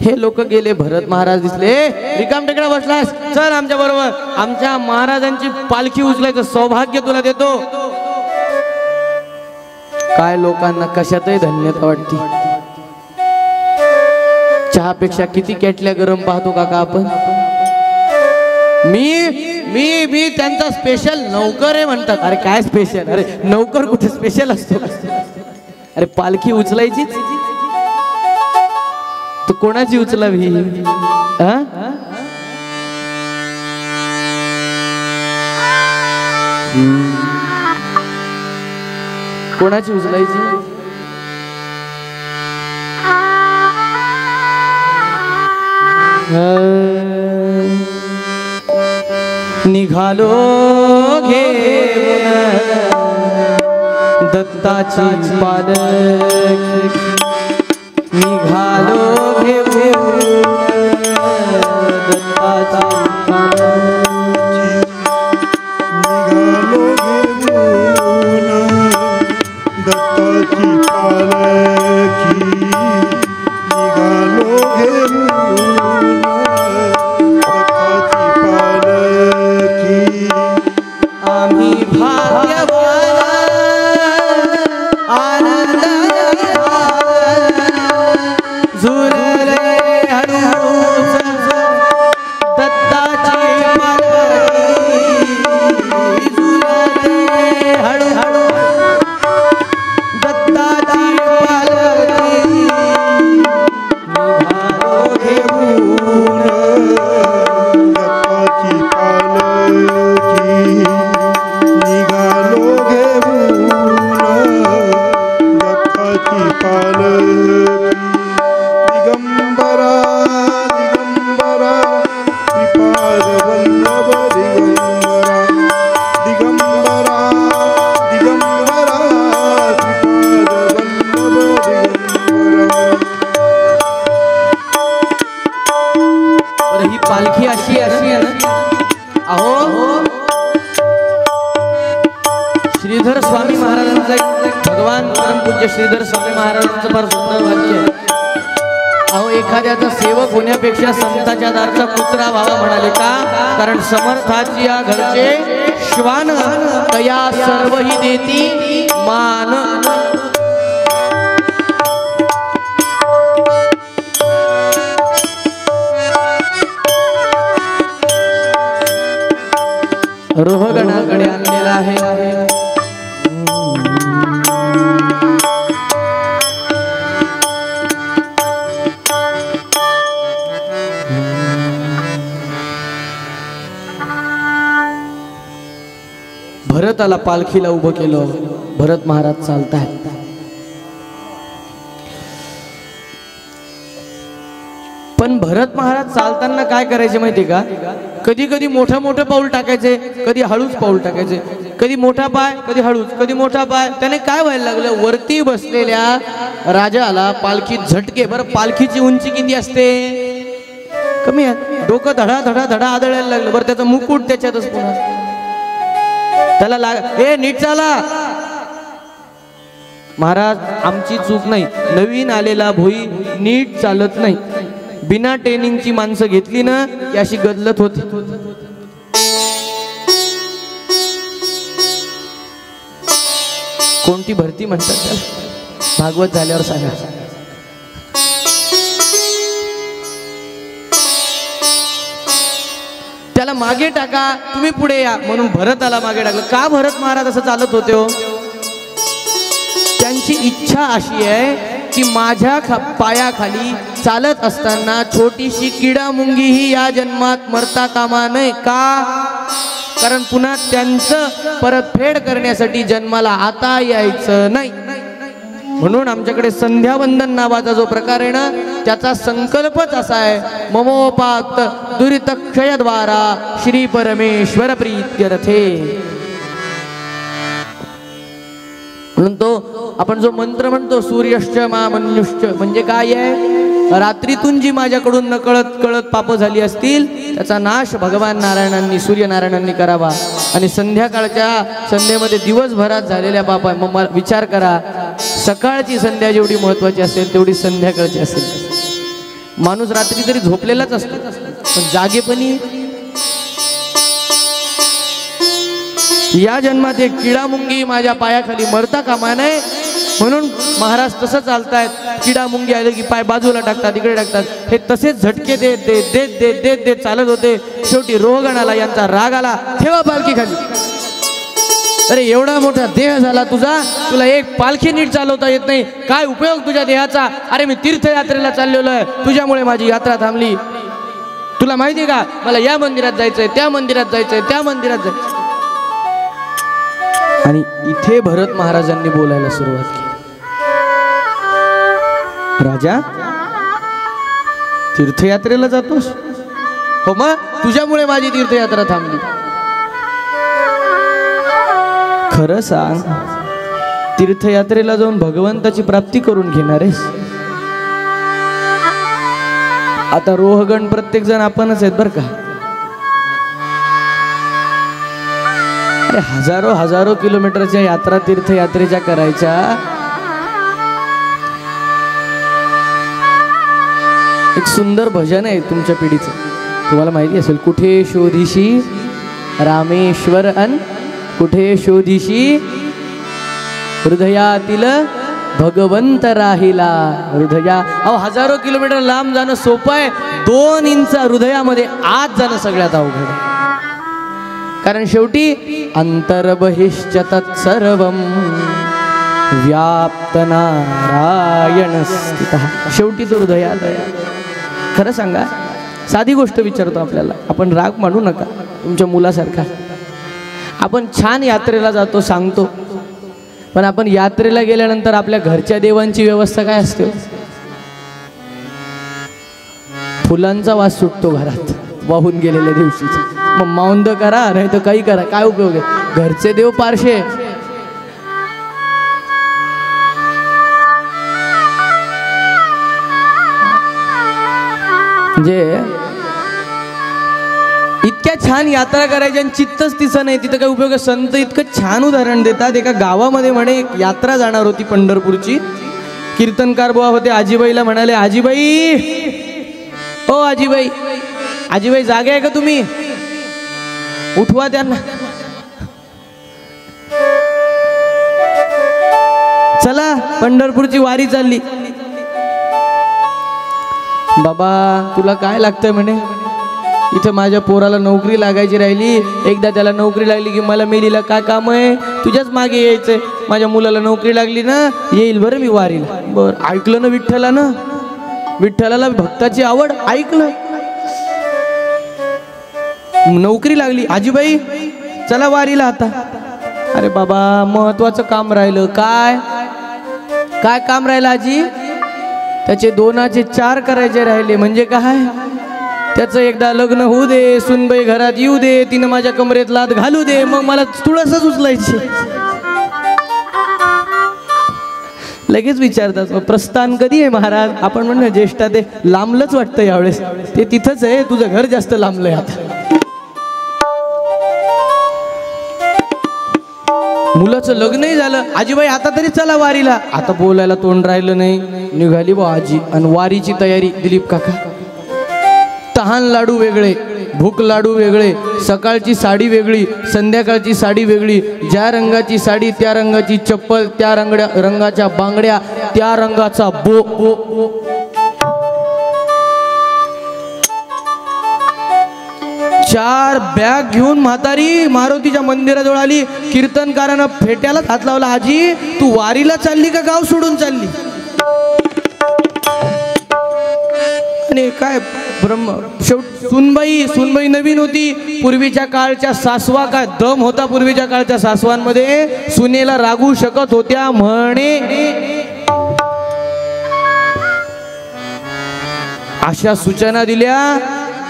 A: हे लोक गेले. भरत महाराज दिसले, रिकाम टेकडा बसलास, चल आमच्या बरोबर, आमच्या महाराजांची पालखी उचलायचं सौभाग्य तुला देतो. काय लोकांना कशातही धन्यता वाटते. चहापेक्षा किती केटल्या गरम पाहतो काका आपण. मी त्यांचा स्पेशल नौकर आहे म्हणतात. अरे काय स्पेशल? अरे नौकर कुठे स्पेशल असतो? अरे पालखी उचलायचीच. तू कोणाची उचलावी? कोणाची उचलायची? निघालो घेऊन दत्ताची पालखी, निघालो घेऊन दत्ताची पालखी,
B: निघालो घेऊन दत्ताची पालखी, निघालो घेऊन दत्ताची पालखी.
A: आम्ही भाग्यवान आनंद झुरले हळूहळूच दत्ताची पालखी, झुरले हळूहळू दत्ताची पालखी, निघालो घेऊन
B: दत्ताची पालखी, निघालो घेऊन दत्ताची पालखी. दिगंबरा दिगंबरा श्रीपाद वल्लभ दिगंबरा, दिगंबरा दिगंबरा श्रीपाद वल्लभ दिगंबरा.
A: बरं, ही पालखी अशी आहे ना. अहो, श्रीधर स्वामी महाराजांचा एक भगवान परमपूज्य श्रीधर स्वामी महाराजांचं फार सुंदर वाक्य आहे. अहो, एखाद्याचा सेवक होण्यापेक्षा संताच्या दारचा कुत्रा व्हावा म्हणाले का? कारण समर्थाची या घरचे श्वान तया सर्वही देती मान. रोहगणाकडे आणलेला आहे. भरताला पालखीला उभं केलं. भरत महाराज चालतायत. पण भरत महाराज चालताना काय करायचे माहिती का? कधी कधी मोठं मोठं पाऊल टाकायचे, कधी हळूच पाऊल टाकायचे. कधी मोठा पाय, कधी हळूच, कधी मोठा पाय. त्याने काय व्हायला लागलं? वरती बसलेल्या राजाला पालखीत झटके. बरं, पालखीची उंची किती असते? कमी आहे. डोकं धडा धडा धडा आदळायला लागलं. बरं, त्याचा मुकुट त्याच्यातच पुन्हा. त्याला ए नीट चाला. महाराज, आमची चूक नाही. नवीन आलेला भोई नीट चालत नाही. बिना ट्रेनिंगची माणसं घेतली ना की अशी गदलत होती. कोणती भरती म्हणतात त्याला? भागवत झाल्यावर सांगा. त्याला मागे टाका, तुम्ही पुढे या म्हणून भरताला मागे टाकलं. का भरत महाराज असं चालत होते हो? त्यांची इच्छा अशी आहे की माझ्या पायाखाली चालत असताना छोटीशी किडा मुंगीही या जन्मात मरता कामा नये. का? कारण पुन्हा त्यांचं परतफेड करण्यासाठी जन्माला आता यायचं नाही. म्हणून आमच्याकडे संध्यावंदन नावाचा जो प्रकार आहे ना, त्याचा संकल्पच असा आहे, ममोपात दुरितक्षयद्वारा श्री परमेश्वर प्रीत्यर्थे. म्हणून तो आपण जो मंत्र म्हणतो, सूर्यश्च मा मन्युश्च, म्हणजे काय आहे? रात्रीतून जी माझ्याकडून नकळत कळत पाप झाली असतील त्याचा नाश भगवान नारायणांनी, सूर्यनारायणांनी करावा. आणि संध्याकाळच्या दिवसभरात झालेल्या पाप, मग विचार करा, सकाळची संध्या जेवढी महत्वाची असेल तेवढी संध्याकाळची असेल. माणूस रात्री तरी झोपलेलाच असतो, पण जागेपणी या जन्मात एक किडामुंगी माझ्या पायाखाली मरता कामा नये. म्हणून महाराज तसं चालतायत. किडामुंगी आले की पाय बाजूला टाकतात, इकडे टाकतात. हे तसेच झटके देत देत देत देत देत देत चालत होते. शेवटी रोहगणाला यांचा राग आला. ठेवा पालखी खाली. अरे एवढा मोठा देह झाला तुझा, तुला एक पालखी नीट चालवता येत नाही, काय उपयोग तुझ्या देहाचा? अरे मी तीर्थयात्रेला चाललेलो आहे, तुझ्यामुळे माझी यात्रा थांबली. तुला माहिती आहे का, मला या मंदिरात जायचंय, त्या मंदिरात जायचंय, त्या मंदिरात जायचंय. आणि इथे भरत महाराजांनी बोलायला सुरुवात केली. राजा, तीर्थयात्रेला जातोस? हो मग, तुझ्यामुळे माझी तीर्थयात्रा थांबली. खरं सांग, तीर्थयात्रेला जाऊन भगवंताची प्राप्ती करून घेणार आहेस? आता रोहगण प्रत्येक जण आपणच आहेत बर का. अरे हजारो हजारो किलोमीटरच्या यात्रा तीर्थयात्रेच्या करायच्या. एक सुंदर भजन आहे तुमच्या पिढीचं, तुम्हाला माहिती असेल. कुठे शोधिशी रामेश्वर अन कुठे शोधिशी हृदयातील भगवंत राहिला. हृदया, अहो हजारो किलोमीटर लांब जाणं सोपं आहे, 2 इंच हृदयामध्ये आत जाणं सगळ्यात अवघड आहे. कारण शेवटी अंतर्बहिश्च तत्सर्वं व्याप्त नारायण स्थितः. शेवटी तो हृदयात आहे. खरं सांगा, साधी गोष्ट विचारतो आपल्याला, आपण राग मानू नका तुमच्या मुलासारखा. आपण छान यात्रेला जातो सांगतो, पण आपण यात्रेला गेल्यानंतर आपल्या घरच्या देवांची व्यवस्था काय असते? फुलांचा वास सुटतो घरात वाहून गेलेल्या दिवशीचा. मग मौंद करा नाही तर काही करा, काय उपयोग आहे? घरचे देव पारशे. म्हणजे इतक्या छान यात्रा करायची आणि चित्तच तिचं नाही, तिथं काय उपयोग आहे? संत इतकं छान उदाहरण देतात. एका गावामध्ये म्हणे एक यात्रा जाणार होती पंढरपूरची. कीर्तनकार बुवा होते, आजीबाईला म्हणाले, आजीबाई, ओ आजीबाई, आजीबाई जागे आहे का तुम्ही? उठवा त्यांना. चला पंढरपूरची वारी चालली. बाबा तुला काय लागतंय म्हणे? इथं माझ्या पोराला नोकरी लागायची राहिली, एकदा त्याला नोकरी लागली की मला मेलीला काय काम आहे? तुझ्याच मागे यायचंय. माझ्या मुलाला नोकरी लागली ना, येईल बरं मी वारीला. बरं ऐकलं ना विठ्ठलानं, विठ्ठलाला भक्ताची आवड, ऐकलं. नोकरी लागली, आजीबाई चला वारीला आता. अरे बाबा महत्वाचं काम राहिलं. काय काय काम राहिलं आजी? त्याचे 2चे 4 करायचे राहिले. म्हणजे काय? त्याचं एकदा लग्न होऊ दे, सुनबाई घरात येऊ दे, तिनं माझ्या कमरेत लात घालू दे, मग मला तुळसच उचलायची. लगेच विचारतात प्रस्थान कधी आहे महाराज? आपण म्हणलं ज्येष्ठा, ते लांबलंच वाटतं यावेळेस. ते तिथंच आहे, तुझं घर जास्त लांबलंय आता. मुलाचं लग्नही झालं, आजीबाई आता तरी चला वारीला. आता बोलायला तोंड राहिलं नाही, निघाली बा आजी. आणि वारीची तयारी. दिलीप काका, तहान लाडू वेगळे, भूक लाडू वेगळे, सकाळची साडी वेगळी, संध्याकाळची साडी वेगळी, ज्या रंगाची साडी त्या रंगाची चप्पल, त्या रंगाच्या बांगड्या, त्या रंगाचा बो. 4 बॅग घेऊन म्हातारी मारुतीच्या मंदिराजवळ आली. कीर्तनकारानं फेट्यालाच हात लावला, आजी तू वारीला चालली का गाव सोडून चालली? आणि काय ब्रह्म, सुनबाई नवीन होती. पूर्वीच्या काळच्या सासवा काय दम होता. पूर्वीच्या काळच्या सासवांमध्ये सुनेला रागू शकत होत्या म्हणे. अशा सूचना दिल्या,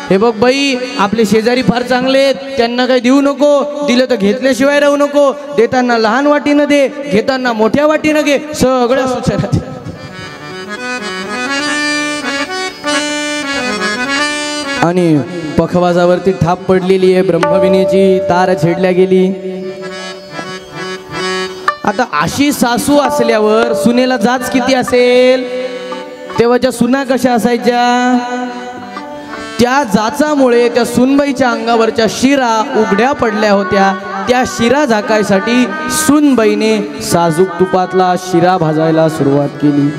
A: हे बघ बाई आपले शेजारी फार चांगले आहेत, त्यांना काही देऊ नको, दिलं तर घेतल्याशिवाय राहू नको, देताना लहान वाटीनं दे, घेताना मोठ्या वाटीनं घे, सगळ्या सूचना दिल्या. आणि पखवाजावरती थाप पडलेली आहे, ब्रह्मविनीची तार छेडल्या गेली. आता अशी सासू असल्यावर सुनेला जाच किती असेल? तेव्हाच्या सुना कशा असायच्या? त्या जाचामुळे त्या सुनबाईच्या अंगावरच्या शिरा उघड्या पडल्या होत्या. त्या शिरा झाकायसाठी सुनबाईने साजूक तुपातला शिरा भाजायला सुरुवात केली.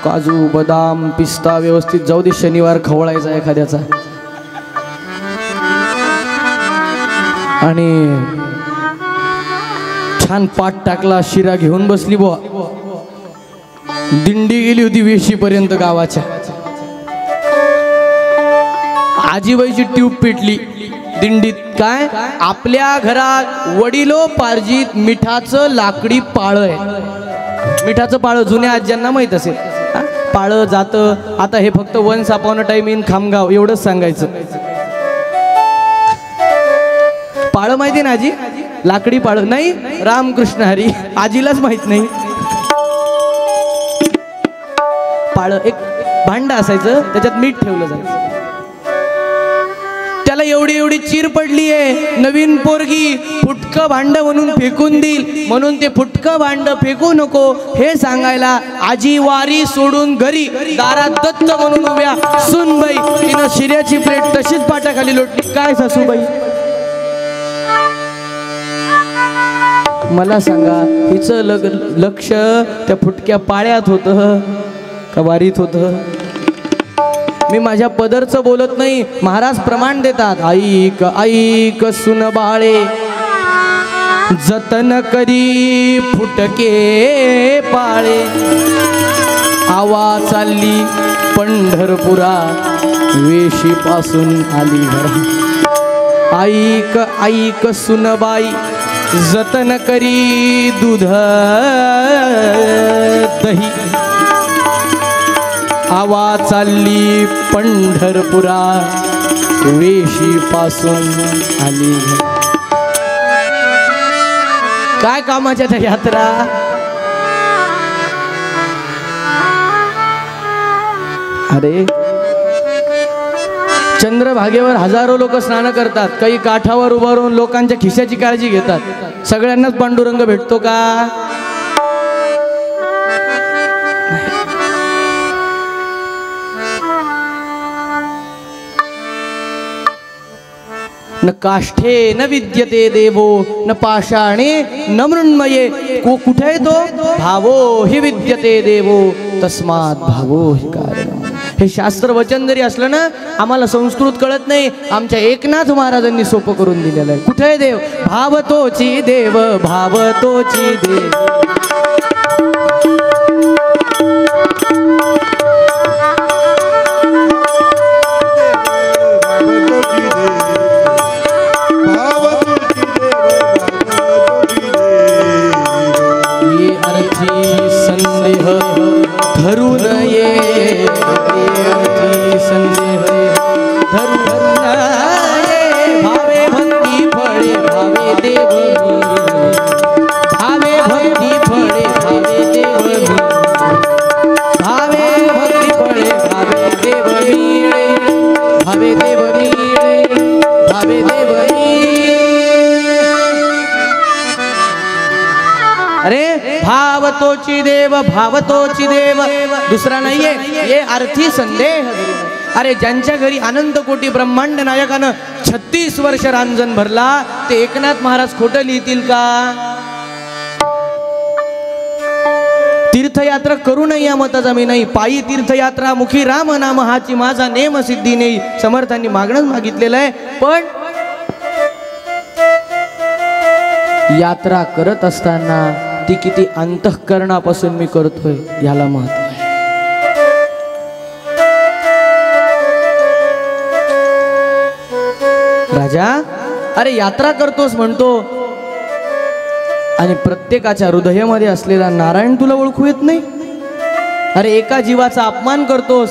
A: काजू बदाम पिस्ता व्यवस्थित जाऊ दे, शनिवार खवळायचा एखाद्याचा. आणि छान पाठ टाकला, शिरा घेऊन बसली बुवा. दिंडी गेली होती वेशीपर्यंत गावाच्या. आजीबाईची ट्यूब पेटली दिंडीत. काय? आपल्या घरात वडिलोपार्जित मिठाचं लाकडी पाळं आहे. मिठाचं पाळं जुन्या आज्यांना माहीत असेल. पाळं जातं. आता हे फक्त once upon a time in Khamgaon एवढंच सांगायचं. पाळं माहिती ना आजी? लाकडी पाळं नाही. रामकृष्ण हरी, आजीलाच माहित नाही. पाळं एक भांड असायचं, त्याच्यात मीठ ठेवलं जायचं. त्याला एवढी एवढी चीर पडली आहे. नवीन पोरगी फुटकं भांड म्हणून फेकून देईल, म्हणून ते फुटकं भांड फेकू नको हे सांगायला आजी वारी सोडून घरी दारात दत्त म्हणून उभ्या. सुनबाई तिनं शिऱ्याची प्लेट तशीच पाटाखाली लोटली. काय सासूबाई मला सांगा, हिचं लक्ष त्या फुटक्या पाळ्यात होतं का वारीत होतं? मी माझ्या पदरचं बोलत नाही, महाराज प्रमाण देतात. ऐक ऐक सुन बाळे, जतन करी फुटके पाळे. आवा चालली पंढरपुरा, वेशी पासून आली घरा. ऐक ऐक सुनबाई, जतन करी दूध दही. आवा चालली पंढरपुरा, वेशी पासून आली. काय कामाच्या त्या यात्रा? अरे चंद्रभागेवर हजारो लोक स्नान करतात. काही काठावर उभं राहून लोकांच्या खिशाची काळजी घेतात. सगळ्यांनाच पांडुरंग भेटतो का? न काष्ठे न विद्यते देवो, न पाषाणे न मृण्मये. कुठे आहे तो? भावो हि विद्यते देवो, तस्मात् भावो हि कारण. हे शास्त्र वचन जरी असलं ना, आम्हाला संस्कृत कळत नाही, आमच्या एकनाथ महाराजांनी सोपं करून दिलेलं आहे. कुठे आहे देव? भावतोची देव, भावतोची देव. ये अर्थी संदेह धरून ये, संदेह धरून ये. भावे भक्ती फळे भावे देव, भावे भक्ती फळे भावे देव, भावे भक्ती फळे भावे देव मिळे, भावे देव मिळे, भावे देव मिळे. अरे भावतोची देव, भावतोची देव, दुसरा नाहीये. ये अर्थी संदेह. अरे ज्यांच्या घरी अनंत कोटी ब्रह्मांड नायकानं 36 वर्ष रांजण भरला, ते एकनाथ महाराज खोटं लिहितील का? तीर्थयात्रा करू नये या मताचा मी नाही. पायी तीर्थयात्रा, मुखी राम नाम हाची माझा नेम सिद्धी नाही, समर्थांनी मागणंच मागितलेलं आहे. पण यात्रा करत असताना ती किती अंतःकरणापासून मी करतोय याला महत्व आहे. राजा, अरे यात्रा करतोस म्हणतो, आणि प्रत्येकाच्या हृदयामध्ये असलेला नारायण तुला ओळखू येत नाही. अरे एका जीवाचा अपमान करतोस.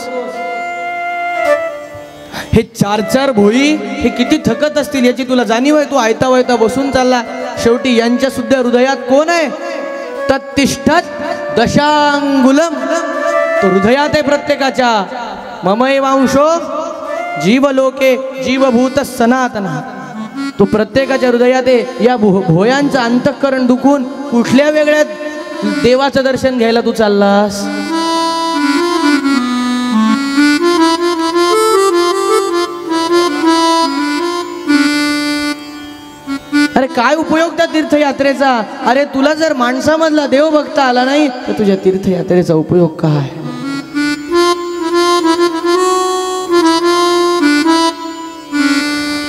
A: हे 4-4 भोई हे किती थकत असतील याची तुला जाणीव आहे? तू आयता वायता बसून चालला. शेवटी यांच्या सुद्धा हृदयात कोण आहे? तत्तिष्ठत दशांगुलम. तो हृदयात आहे प्रत्येकाच्या. ममैवांशो जीवलोके जीवभूत सनातन. तो प्रत्येकाच्या हृदयात आहे. या भोयांचं अंतःकरण दुखून कुठल्या वेगळ्या देवाचं दर्शन घ्यायला तू चाललास? अरे काय उपयोग त्या तीर्थयात्रेचा? अरे तुला जर माणसामधला देव बघता आला नाही तर तुझ्या तीर्थयात्रेचा उपयोग काय?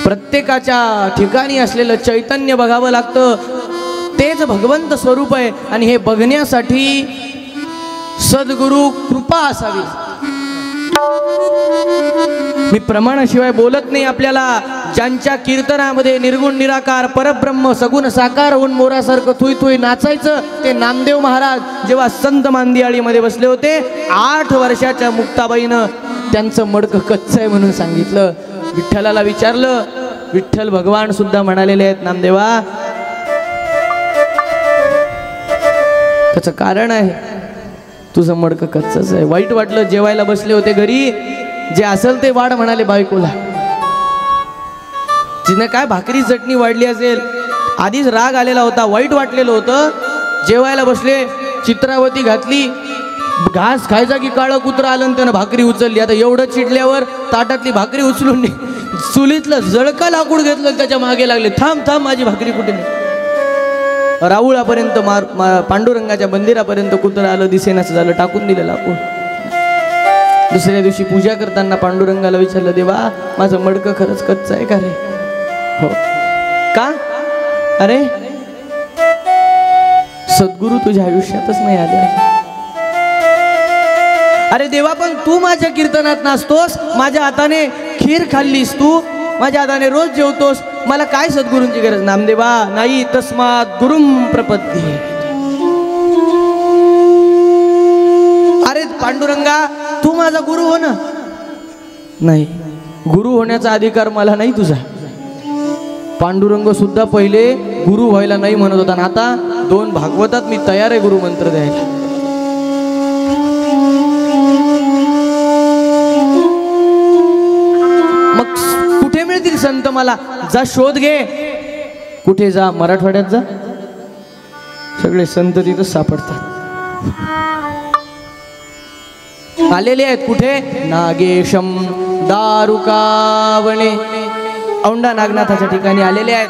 A: प्रत्येकाच्या ठिकाणी असलेलं चैतन्य बघावं लागतं. तेच हेच भगवंत स्वरूप आहे आणि हे बघण्यासाठी सद्गुरु कृपा असावी. मी प्रमाणाशिवाय बोलत नाही. आपल्याला ज्यांच्या कीर्तनामध्ये निर्गुण निराकार परब्रह्म सगुण साकार होऊन मोरासारखं थुई थुई नाचायचं ते नामदेव महाराज जेव्हा संत मांदियाळीमध्ये बसले होते, 8 वर्षाच्या मुक्ताबाईनं त्यांचं मडकं कच्चं आहे म्हणून सांगितलं. विठ्ठलाला विचारलं, विठ्ठल भगवान सुद्धा म्हणालेले आहेत, नामदेवा त्याचं कारण आहे, तुझं मडकं कच्चंच आहे. वाईट वाटलं, जेवायला बसले होते घरी, जे असेल ते वाढ म्हणाले बायकोला. तिने काय भाकरी चटणी वाढली असेल, आधीच राग आलेला होता, वाईट वाटलेलं होतं. जेवायला बसले, चित्रावती घातली, घास खायचा की काळं कुत्रं आलं आणि त्यानं भाकरी उचलली. आता एवढं चिडल्यावर ताटातली भाकरी उचलून चुलीतलं जळका लाकूड घेतलं, त्याच्या मागे लागले, थांब थांब माझी भाकरी कुठे नाही. राऊळापर्यंत पांडुरंगाच्या मंदिरापर्यंत कुत्रं आलं, दिसेनाचं झालं, टाकून दिलं लाकूड. दुसऱ्या दिवशी पूजा करताना पांडुरंगाला विचारलं, देवा माझं मडकं खरंच कच्चं आहे का रे? हो. का? अरे सद्गुरू तुझ्या आयुष्यातच नाही आले. अरे देवा पण तू माझ्या कीर्तनात नाचतोस, माझ्या हाताने खीर खाल्लीस, तू माझ्या हाताने रोज जेवतोस, मला काय सद्गुरूंची गरज? नामदेवा नाही, तस्मात गुरुम प्रपत्ती. अरे पांडुरंगा तू माझा गुरु हो ना. नाही, गुरु होण्याचा अधिकार मला नाही तुझा. पांडुरंग सुद्धा पहिले गुरु व्हायला नाही म्हणत होता, आणि आता 2 भागवतात मी तयार आहे गुरु मंत्र द्यायला. मग कुठे मिळतील संत मला? जा शोध घे, कुठे जा, मराठवाड्यात जा, सगळे संत तिथं सापडतात. आलेले आहेत कुठे? नागेशम दारुकावणे, औंढा नागनाथाच्या ठिकाणी आलेले आहेत.